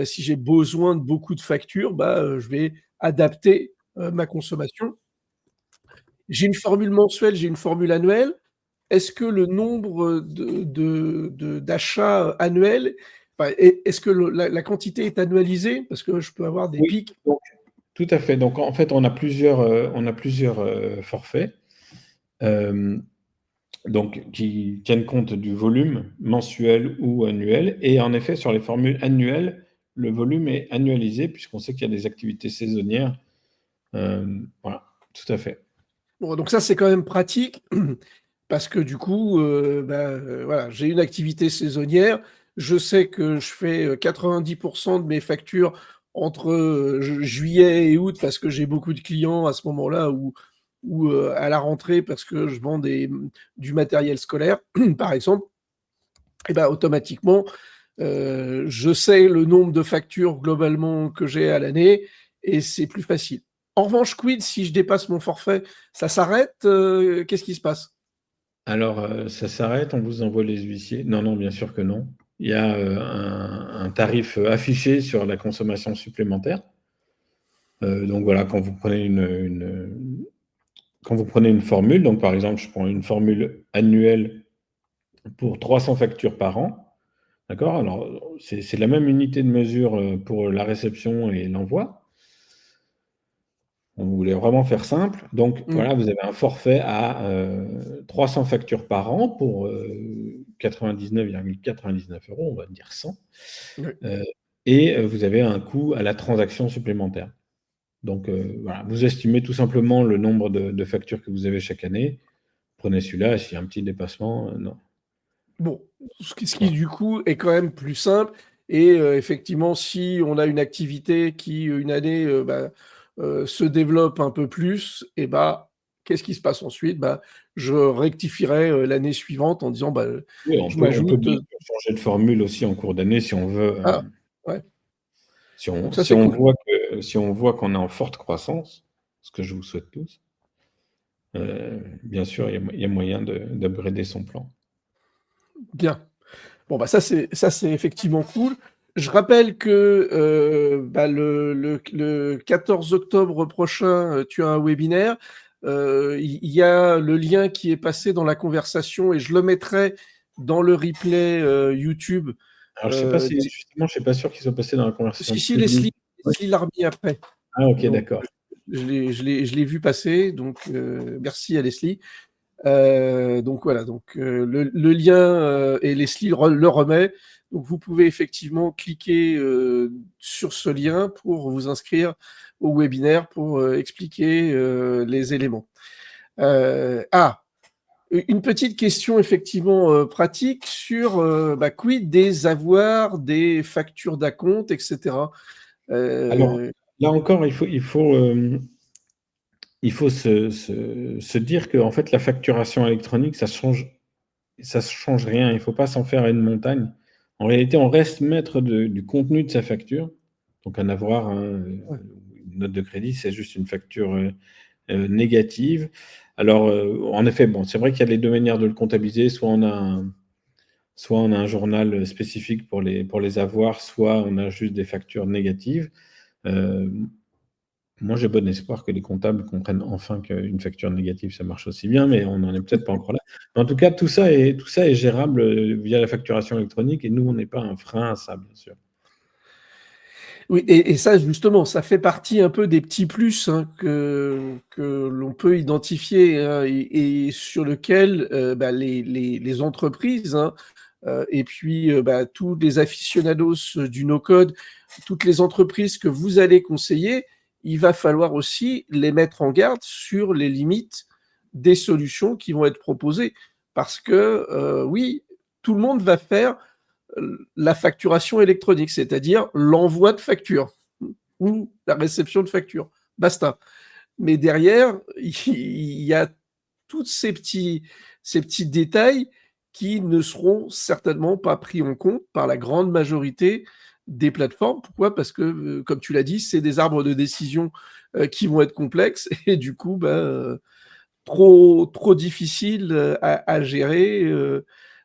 si j'ai besoin de beaucoup de factures, bah, je vais adapter, ma consommation. J'ai une formule mensuelle, j'ai une formule annuelle. Est-ce que le nombre d'achats annuels, enfin, est-ce que la quantité est annualisée? Parce que je peux avoir des Oui, pics. donc tout à fait. Donc en fait, on a plusieurs forfaits donc, qui tiennent compte du volume mensuel ou annuel. Et en effet, sur les formules annuelles, le volume est annualisé puisqu'on sait qu'il y a des activités saisonnières. Voilà, tout à fait. Bon, donc ça, c'est quand même pratique parce que du coup, bah, voilà, j'ai une activité saisonnière. Je sais que je fais 90 de mes factures entre juillet et août parce que j'ai beaucoup de clients à ce moment-là ou à la rentrée parce que je vends du matériel scolaire, par exemple. Et ben automatiquement, je sais le nombre de factures globalement que j'ai à l'année et c'est plus facile. En revanche, quid si je dépasse mon forfait? Ça s'arrête? Qu'est-ce qui se passe? Alors, ça s'arrête, on vous envoie les huissiers? Non, non, bien sûr que non. Il y a un tarif affiché sur la consommation supplémentaire. Donc voilà, quand vous prenez une formule, donc par exemple, je prends une formule annuelle pour 300 factures par an, d'accord? Alors, c'est la même unité de mesure pour la réception et l'envoi. On voulait vraiment faire simple. Donc Mmh. voilà, vous avez un forfait à 300 factures par an pour 99,99 €, on va dire 100. Oui. Euh, et vous avez un coût à la transaction supplémentaire. Donc voilà, vous estimez tout simplement le nombre de factures que vous avez chaque année. Prenez celui-là, et s'il y a un petit dépassement, non. Bon, ce qui Voilà. du coup est quand même plus simple et effectivement, si on a une activité qui, une année, se développe un peu plus et bah, qu'est-ce qui se passe ensuite? Bah, je rectifierai, l'année suivante en disant: «Bah, Oui, je on peut m'ajoute, bien sûr changer de formule aussi en cours d'année si on veut, ah, ouais, donc ça, si c'est on cool. voit si on voit qu'on est en forte croissance, ce que je vous souhaite tous, bien sûr, il y a moyen d'upgrader son plan. Bien. Bon, bah, ça c'est effectivement cool. Je rappelle que, bah, le 14 octobre prochain, tu as un webinaire. Il y a le lien qui est passé dans la conversation et je le mettrai dans le replay, YouTube, Alors je sais pas si di justement, je suis pas sûr qu'ils soient passés dans la conversation si publique. Oui. Leslie l'a remis après. Ah OK, Donc d'accord. je l'ai vu passer, donc merci à Leslie. Donc voilà, donc le lien, et Leslie le remet. Donc vous pouvez effectivement cliquer, sur ce lien pour vous inscrire au webinaire pour, expliquer, les éléments. Ah! Une petite question effectivement, pratique sur, bah, quid des avoirs, des factures d'acompte et cetera? Alors, Heu, là encore, il faut se dire qu'en fait, la facturation électronique, ça change rien. Il faut pas s'en faire une montagne. En réalité, on reste maître du contenu de sa facture. Donc un avoir, hein, ouais. une note de crédit, c'est juste une facture, négative. Alors, en effet, bon, c'est vrai qu'il y a les 2 manières de le comptabiliser. Soit on a un journal spécifique pour les avoirs, soit on a juste des factures négatives. Hem Moi, j'ai bon espoir que les comptables comprennent enfin qu'une facture négative, ça marche aussi bien, mais on n'en est peut-être pas encore là. Mais en tout cas, tout ça est gérable, via la facturation électronique et nous, on n'est pas un frein à ça, bien sûr. Oui et ça justement, ça fait partie un peu des petits plus, hein, que l'on peut identifier, hein et sur lequel, bah, les entreprises, hein, et puis, bah, tous les aficionados du no-code, toutes les entreprises que vous allez conseiller, il va falloir aussi les mettre en garde sur les limites des solutions qui vont être proposées. Parce que, oui, tout le monde va faire la facturation électronique, c'est-à-dire l'envoi de factures ou la réception de factures. Basta. Mais derrière, il y a tous ces petits détails qui ne seront certainement pas pris en compte par la grande majorité des plateformes. Pourquoi? Parce que, comme tu l'as dit, c'est des arbres de décision, qui vont être complexes et du coup, bah, trop difficiles, à gérer,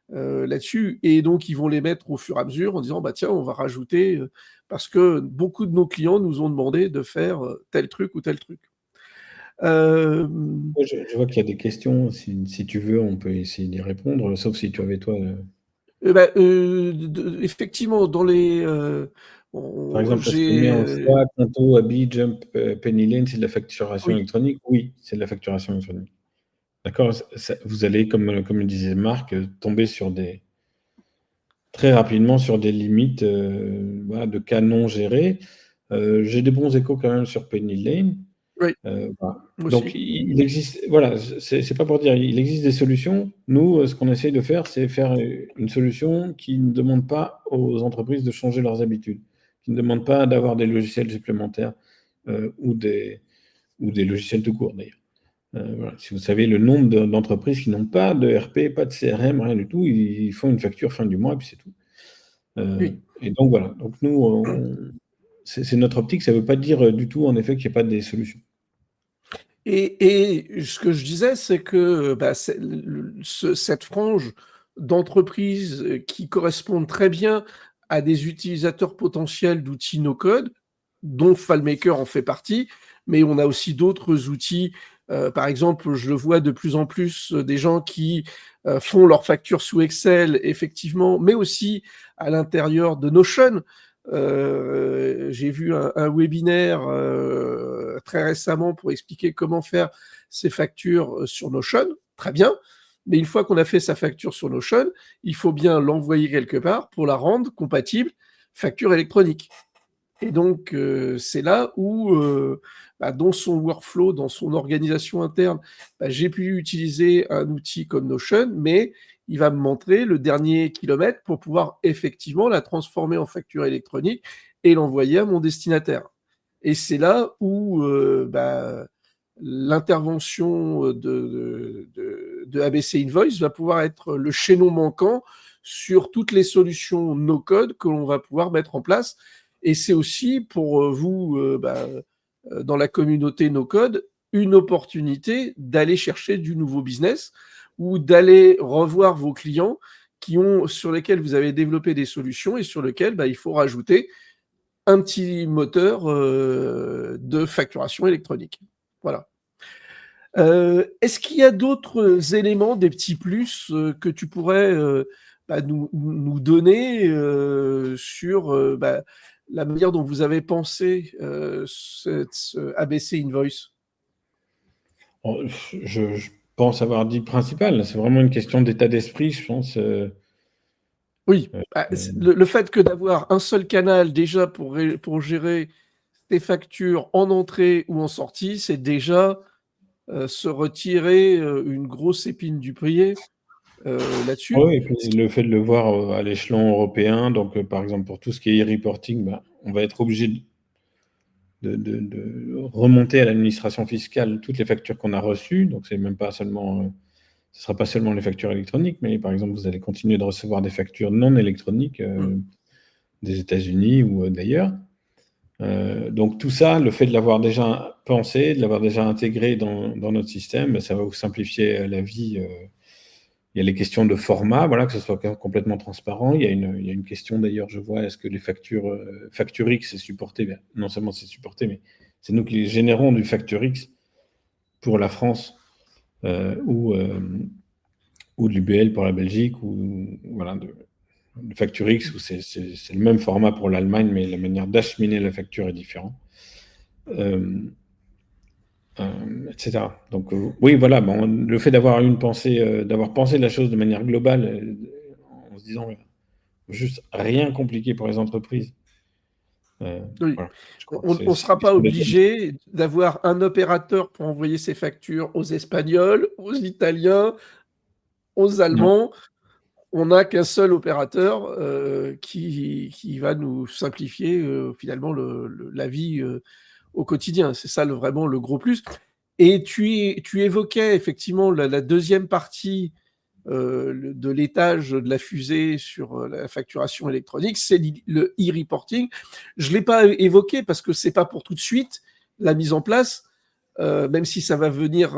là-dessus et donc ils vont les mettre au fur et à mesure en disant: «Bah, tiens, on va rajouter, parce que beaucoup de nos clients nous ont demandé de faire, tel truc ou tel truc». Hem, Ouais, je vois qu'il y a des questions. Si tu veux, on peut essayer d'y répondre, sauf si tu avais toi, bah, de effectivement dans les, par on exemple, est-ce que j'ai, Néançois, Conto, Abi, Jump, Penny Lane, c'est de la facturation oui, électronique? Oui, c'est de la facturation électronique. D'accord? Vous allez, comme le disait Marc, tomber sur des très rapidement sur des limites, voilà, de cas non gérés. J'ai des bons échos quand même sur Penny Lane. oui, Voilà. moi Donc aussi. il existe, voilà, c'est pas pour dire, il existe des solutions. Nous, ce qu'on essaye de faire, c'est faire, une solution qui ne demande pas aux entreprises de changer leurs habitudes, qui ne demande pas d'avoir des logiciels supplémentaires, ou des logiciels tout court d'ailleurs. Voilà, si vous savez le nombre d'entreprises qui n'ont pas de RP, pas de CRM, rien du tout, ils font une facture fin du mois et puis c'est tout. Oui Et donc voilà, donc nous, c'est notre optique, ça veut pas dire, du tout en effet qu'il y a pas des solutions. et ce que je disais, c'est que, bah, c'est le ce cette frange d'entreprises, qui correspondent très bien à des utilisateurs potentiels d'outils no code. dont FileMaker en fait partie, mais on a aussi d'autres outils. Par exemple, je le vois de plus en plus des gens qui font leurs factures sous Excel, effectivement, mais aussi à l'intérieur de Notion. J'ai vu un webinaire très récemment pour expliquer comment faire ses factures sur Notion. Très bien. Mais une fois qu'on a fait sa facture sur Notion, il faut bien l'envoyer quelque part pour la rendre compatible facture électronique. Et donc, c'est là où, dans son workflow, dans son organisation interne, j'ai pu utiliser un outil comme Notion, mais il va me montrer le dernier kilomètre pour pouvoir effectivement la transformer en facture électronique et l'envoyer à mon destinataire. Et c'est là où l'intervention de ABC Invoice va pouvoir être le chaînon manquant sur toutes les solutions no-code que l'on va pouvoir mettre en place. Et c'est aussi pour vous, dans la communauté no-code, une opportunité d'aller chercher du nouveau business ou d'aller revoir vos clients sur lesquels vous avez développé des solutions et sur lesquels il faut rajouter un petit moteur de facturation électronique. Voilà. Est-ce qu'il y a d'autres éléments, des petits plus que tu pourrais nous donner sur la manière dont vous avez pensé ce ABC Invoice? Je pense avoir dit le principal. C'est vraiment une question d'état d'esprit, je pense. Oui, le fait que d'avoir un seul canal déjà pour gérer tes factures en entrée ou en sortie, c'est déjà se retirer une grosse épine du pied là-dessus. Oui, et puis le fait de le voir à l'échelon européen, donc par exemple pour tout ce qui est e-reporting, on va être obligé de remonter à l'administration fiscale toutes les factures qu'on a reçues. Donc c'est même pas seulement, ce ne sera pas seulement les factures électroniques, mais par exemple vous allez continuer de recevoir des factures non électroniques des États-Unis ou d'ailleurs. Donc tout ça, le fait de l'avoir déjà pensé, de l'avoir déjà intégré dans notre système, ça va vous simplifier la vie. Il y a les questions de format, voilà, que ce soit complètement transparent. Il y a une question d'ailleurs, je vois, est-ce que les factures FactureX c'est supporté? Non seulement c'est supporté, mais c'est nous qui les générons du FactureX pour la France ou de l'UBL pour la Belgique ou voilà, de FactureX où c'est le même format pour l'Allemagne, mais la manière d'acheminer la facture est différente. Etc. Donc oui, voilà, le fait d'avoir d'avoir pensé la chose de manière globale, en se disant juste rien compliqué pour les entreprises. Oui. Voilà, je crois que On ne sera pas obligé d'avoir un opérateur pour envoyer ses factures aux Espagnols, aux Italiens, aux Allemands. On n'a qu'un seul opérateur qui va nous simplifier finalement la vie au quotidien. C'est ça vraiment le gros plus. Et tu évoquais effectivement la deuxième partie de l'étage de la fusée sur la facturation électronique, c'est le e-reporting. Je ne l'ai pas évoqué parce que ce n'est pas pour tout de suite la mise en place, même si ça va venir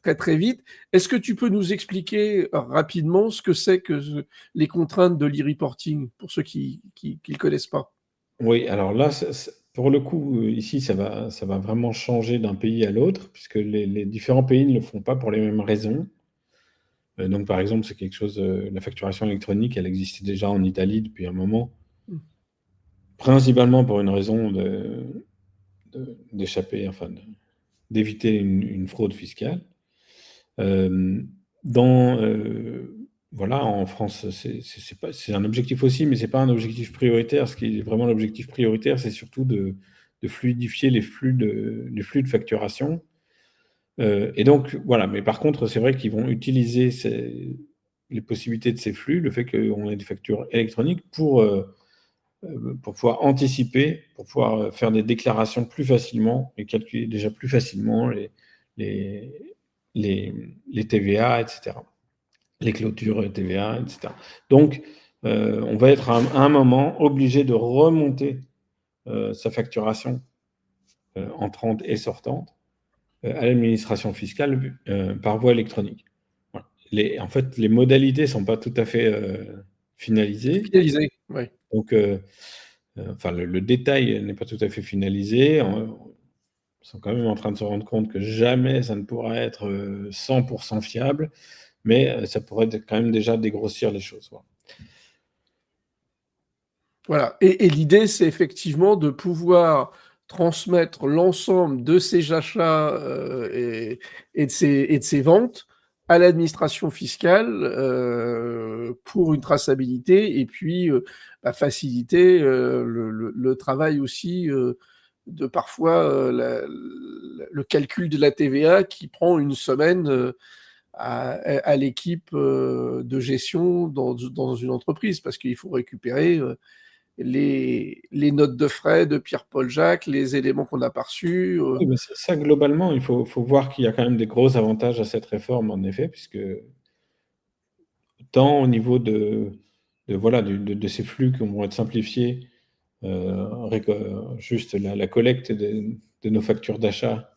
très très vite. Est-ce que tu peux nous expliquer rapidement ce que c'est que les contraintes de l'e-reporting pour ceux qui ne le connaissent pas? Oui, alors là, pour le coup, ici, ça va vraiment changer d'un pays à l'autre, puisque les différents pays ne le font pas pour les mêmes raisons. Donc, par exemple, c'est quelque chose, la facturation électronique, elle existait déjà en Italie depuis un moment, principalement pour une raison d'échapper, enfin, d'éviter une fraude fiscale. Voilà, en France, c'est un objectif aussi, mais c'est pas un objectif prioritaire. Ce qui est vraiment l'objectif prioritaire, c'est surtout de fluidifier les flux de facturation. Et donc, voilà. Mais par contre, c'est vrai qu'ils vont utiliser les possibilités de ces flux, le fait qu'on ait des factures électroniques pour pouvoir anticiper, pour pouvoir faire des déclarations plus facilement et calculer déjà plus facilement les TVA, etc. Les clôtures TVA, etc. Donc, on va être à un moment obligé de remonter sa facturation entrante et sortante à l'administration fiscale par voie électronique. Voilà. En fait, les modalités ne sont pas tout à fait finalisées. Finalisé, oui. Donc, Enfin, le détail n'est pas tout à fait finalisé. Ils sont quand même en train de se rendre compte que jamais ça ne pourra être 100% fiable, mais ça pourrait quand même déjà dégrossir les choses. Voilà. Voilà. Et l'idée, c'est effectivement de pouvoir transmettre l'ensemble de ces achats et de ces ventes à l'administration fiscale pour une traçabilité et puis faciliter le travail aussi de parfois le calcul de la TVA qui prend une semaine à l'équipe de gestion dans une entreprise parce qu'il faut récupérer les notes de frais de Pierre-Paul Jacques, les éléments qu'on n'a pas reçus. Oui, mais ça, globalement, il faut voir qu'il y a quand même des gros avantages à cette réforme, en effet, puisque tant au niveau voilà, de ces flux qui vont être simplifiés, juste la collecte de nos factures d'achat,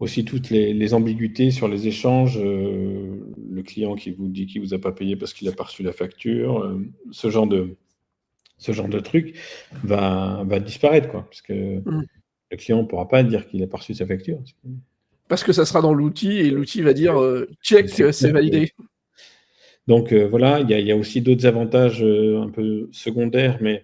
aussi toutes les ambiguïtés sur les échanges, le client qui vous dit qu'il ne vous a pas payé parce qu'il n'a pas reçu la facture, ce genre de truc va disparaître, quoi, parce que Mm. le client ne pourra pas dire qu'il n'a pas reçu sa facture. Parce que ça sera dans l'outil et l'outil va dire check, C'est c'est validé. Donc voilà, il y a aussi d'autres avantages un peu secondaires, mais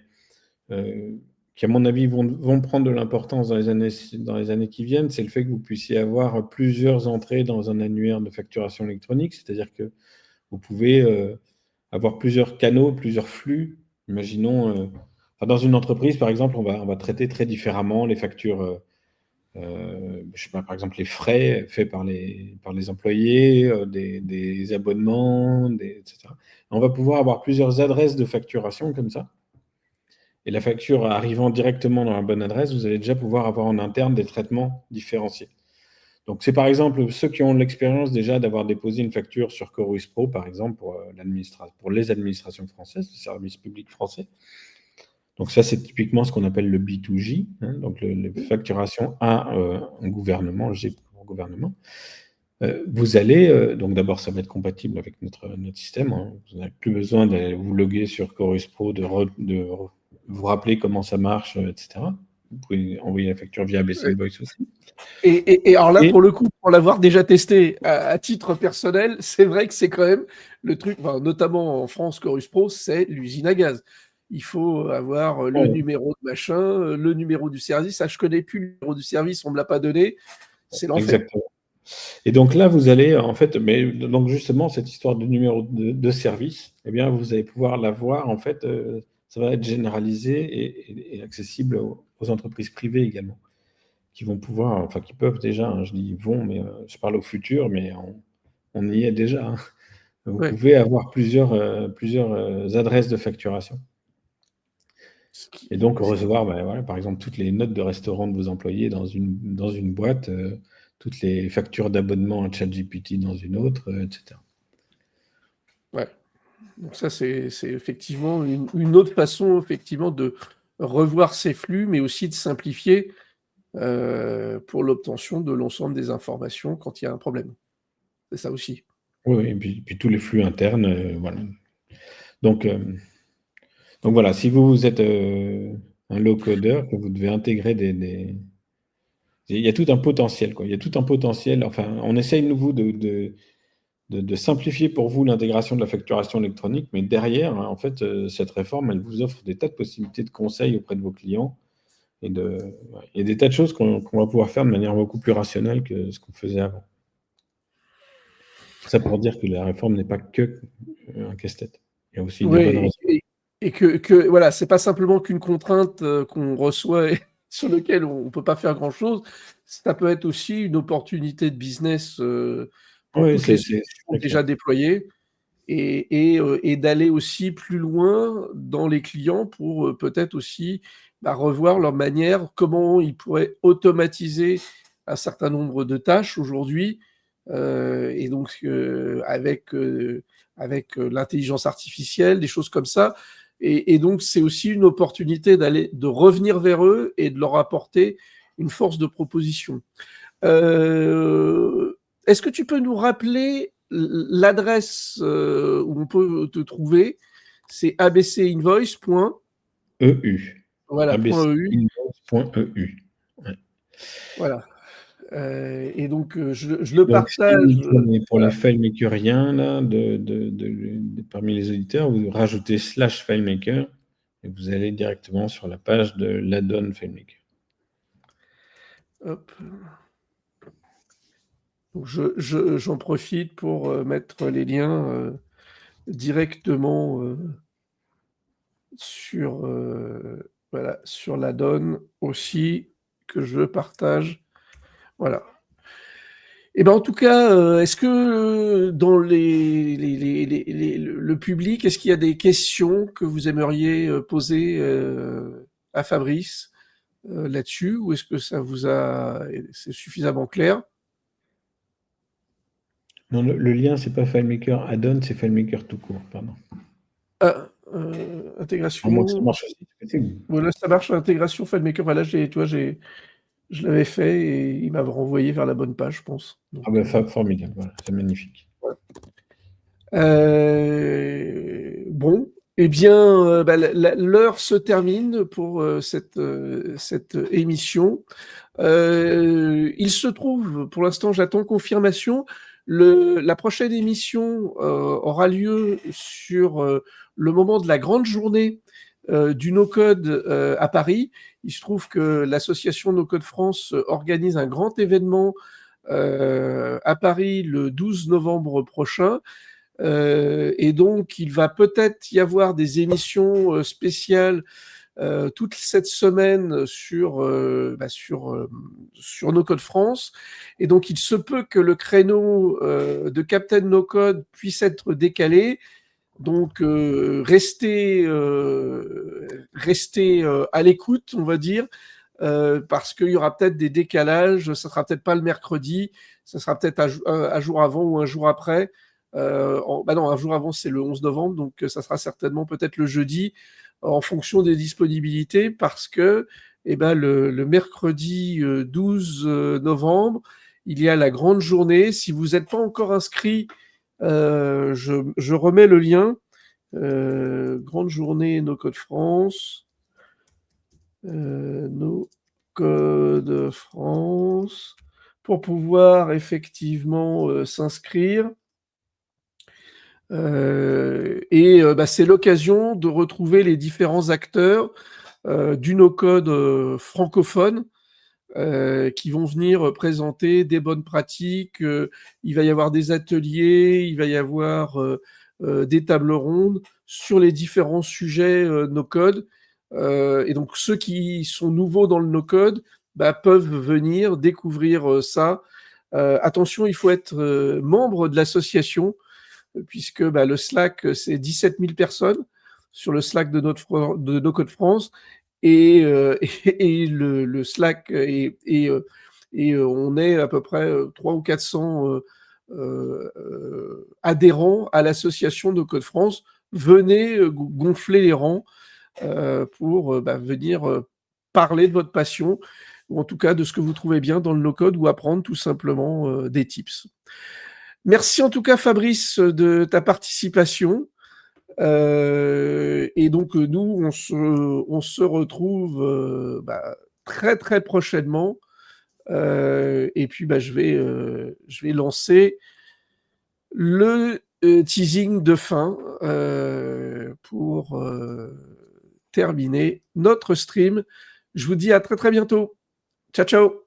qui, à mon avis, vont prendre de l'importance dans les années qui viennent. C'est le fait que vous puissiez avoir plusieurs entrées dans un annuaire de facturation électronique, c'est-à-dire que vous pouvez avoir plusieurs canaux, plusieurs flux. Imaginons, dans une entreprise, par exemple, on va traiter très différemment les factures. Je sais pas, par exemple, les frais faits par les employés, des abonnements, etc. On va pouvoir avoir plusieurs adresses de facturation comme ça. Et la facture arrivant directement dans la bonne adresse, vous allez déjà pouvoir avoir en interne des traitements différenciés. Donc, c'est par exemple ceux qui ont l'expérience déjà d'avoir déposé une facture sur Chorus Pro, par exemple, pour les administrations françaises, le service public français. Donc ça, c'est typiquement ce qu'on appelle le B2J, hein, donc les facturations à un gouvernement, G pour gouvernement. Vous allez, donc d'abord, ça va être compatible avec notre système. Hein. Vous n'avez plus besoin de vous loguer sur Chorus Pro, de vous rappeler comment ça marche, etc. Vous pouvez envoyer la facture via ABC Invoice aussi. Et alors là, pour le coup, pour l'avoir déjà testé à titre personnel, c'est vrai que c'est quand même le truc, notamment en France, Chorus Pro, c'est l'usine à gaz. Il faut avoir le numéro de machin, le numéro du service. Ah, je connais plus le numéro du service, on me l'a pas donné. C'est l'enfer. Exactement. Et donc là, vous allez, en fait, mais donc justement, cette histoire de numéro de service, eh bien, vous allez pouvoir l'avoir, en fait, ça va être généralisé et accessible aux entreprises privées également, qui vont pouvoir, enfin, qui peuvent déjà, hein, je dis vont, mais je parle au futur, mais on y est déjà. Hein. Vous pouvez avoir plusieurs adresses de facturation. Et donc recevoir, voilà, par exemple, toutes les notes de restaurant de vos employés dans une boîte, toutes les factures d'abonnement à ChatGPT dans une autre, etc. Ouais. Donc ça, c'est effectivement une autre façon, effectivement, de revoir ces flux, mais aussi de simplifier pour l'obtention de l'ensemble des informations quand il y a un problème. C'est ça aussi. Oui, et puis tous les flux internes, voilà. Donc voilà, si vous êtes un low-coder, que vous devez intégrer il y a tout un potentiel, quoi. Il y a tout un potentiel. Enfin, on essaye, nous, de simplifier pour vous l'intégration de la facturation électronique, mais derrière, hein, en fait, cette réforme, elle vous offre des tas de possibilités de conseils auprès de vos clients et des tas de choses qu'on va pouvoir faire de manière beaucoup plus rationnelle que ce qu'on faisait avant. Ça pour dire que la réforme n'est pas que un casse-tête. Il y a aussi des bonnes Oui, raisons. et que voilà, c'est pas simplement qu'une contrainte qu'on reçoit et sur lequel on peut pas faire grand-chose. Ça peut être aussi une opportunité de business pour Oui, toutes les c'est solutions très clair. déjà déployées et d'aller aussi plus loin dans les clients pour peut-être aussi revoir leur manière, comment ils pourraient automatiser un certain nombre de tâches aujourd'hui. Et donc, avec l'intelligence artificielle, des choses comme ça. Et donc, c'est aussi une opportunité de revenir vers eux et de leur apporter une force de proposition. Est-ce que tu peux nous rappeler l'adresse où on peut te trouver c'est abcinvoice.eu. Voilà, .eu. abcinvoice.eu. Ouais. Voilà. Et donc, je le Donc, si partage. vous prenez pour les Voilà. FileMakeriens, là, parmi les éditeurs, vous rajoutez /FileMaker et vous allez directement sur la page de l'add-on FileMaker. Hop. Donc j'en profite pour mettre les liens directement sur, voilà, sur l'add-on aussi, que je partage. Voilà. Et ben, en tout cas, est-ce que dans le public, est-ce qu'il y a des questions que vous aimeriez poser à Fabrice là-dessus, ou est-ce que c'est suffisamment clair? Non, le lien, c'est pas FileMaker add-on, c'est FileMaker tout court, pardon. Ah, À moins que ça intégration. marche aussi, c'est possible. Voilà, ça marche, intégration FileMaker. Voilà, tu vois, je l'avais fait et il m'a renvoyé vers la bonne page, je pense. Donc, Ah ben, formidable, voilà, c'est magnifique. bon, eh bien, bah, l'heure se termine pour cette émission. Il se trouve, pour l'instant, j'attends confirmation. La prochaine émission aura lieu sur le moment de la grande journée du no-code à Paris. Il se trouve que l'association No-Code France organise un grand événement à Paris le 12 novembre prochain. Et donc, il va peut-être y avoir des émissions spéciales toute cette semaine sur No Code France. Et donc, il se peut que le créneau de Captain No Code puisse être décalé. Donc, restez à l'écoute, on va dire, parce qu'il y aura peut-être des décalages. Ça sera peut-être pas le mercredi, ça sera peut-être un jour avant ou un jour après. Non, un jour avant, c'est le 11 novembre, donc ça sera certainement peut-être le jeudi, en fonction des disponibilités, parce que le mercredi 12 novembre, il y a la grande journée. Si vous n'êtes pas encore inscrit, je remets le lien. Grande journée No Code France. No Code France. Pour pouvoir effectivement s'inscrire. C'est l'occasion de retrouver les différents acteurs du no-code francophone qui vont venir présenter des bonnes pratiques. Il va y avoir des ateliers, il va y avoir des tables rondes sur les différents sujets no-code. Et donc, ceux qui sont nouveaux dans le no-code peuvent venir découvrir ça. Attention, il faut être membre de l'association, puisque le Slack, c'est 17 000 personnes sur le Slack de No Code France. Et le Slack, on est à peu près 300 ou 400 adhérents à l'association No Code France. Venez gonfler les rangs pour venir parler de votre passion, ou en tout cas de ce que vous trouvez bien dans le no-code, ou apprendre tout simplement des tips. Merci en tout cas, Fabrice, de ta participation. Et donc, nous, on se retrouve très, très prochainement. Et puis, je vais lancer le teasing de fin pour terminer notre stream. Je vous dis à très, très bientôt. Ciao, ciao.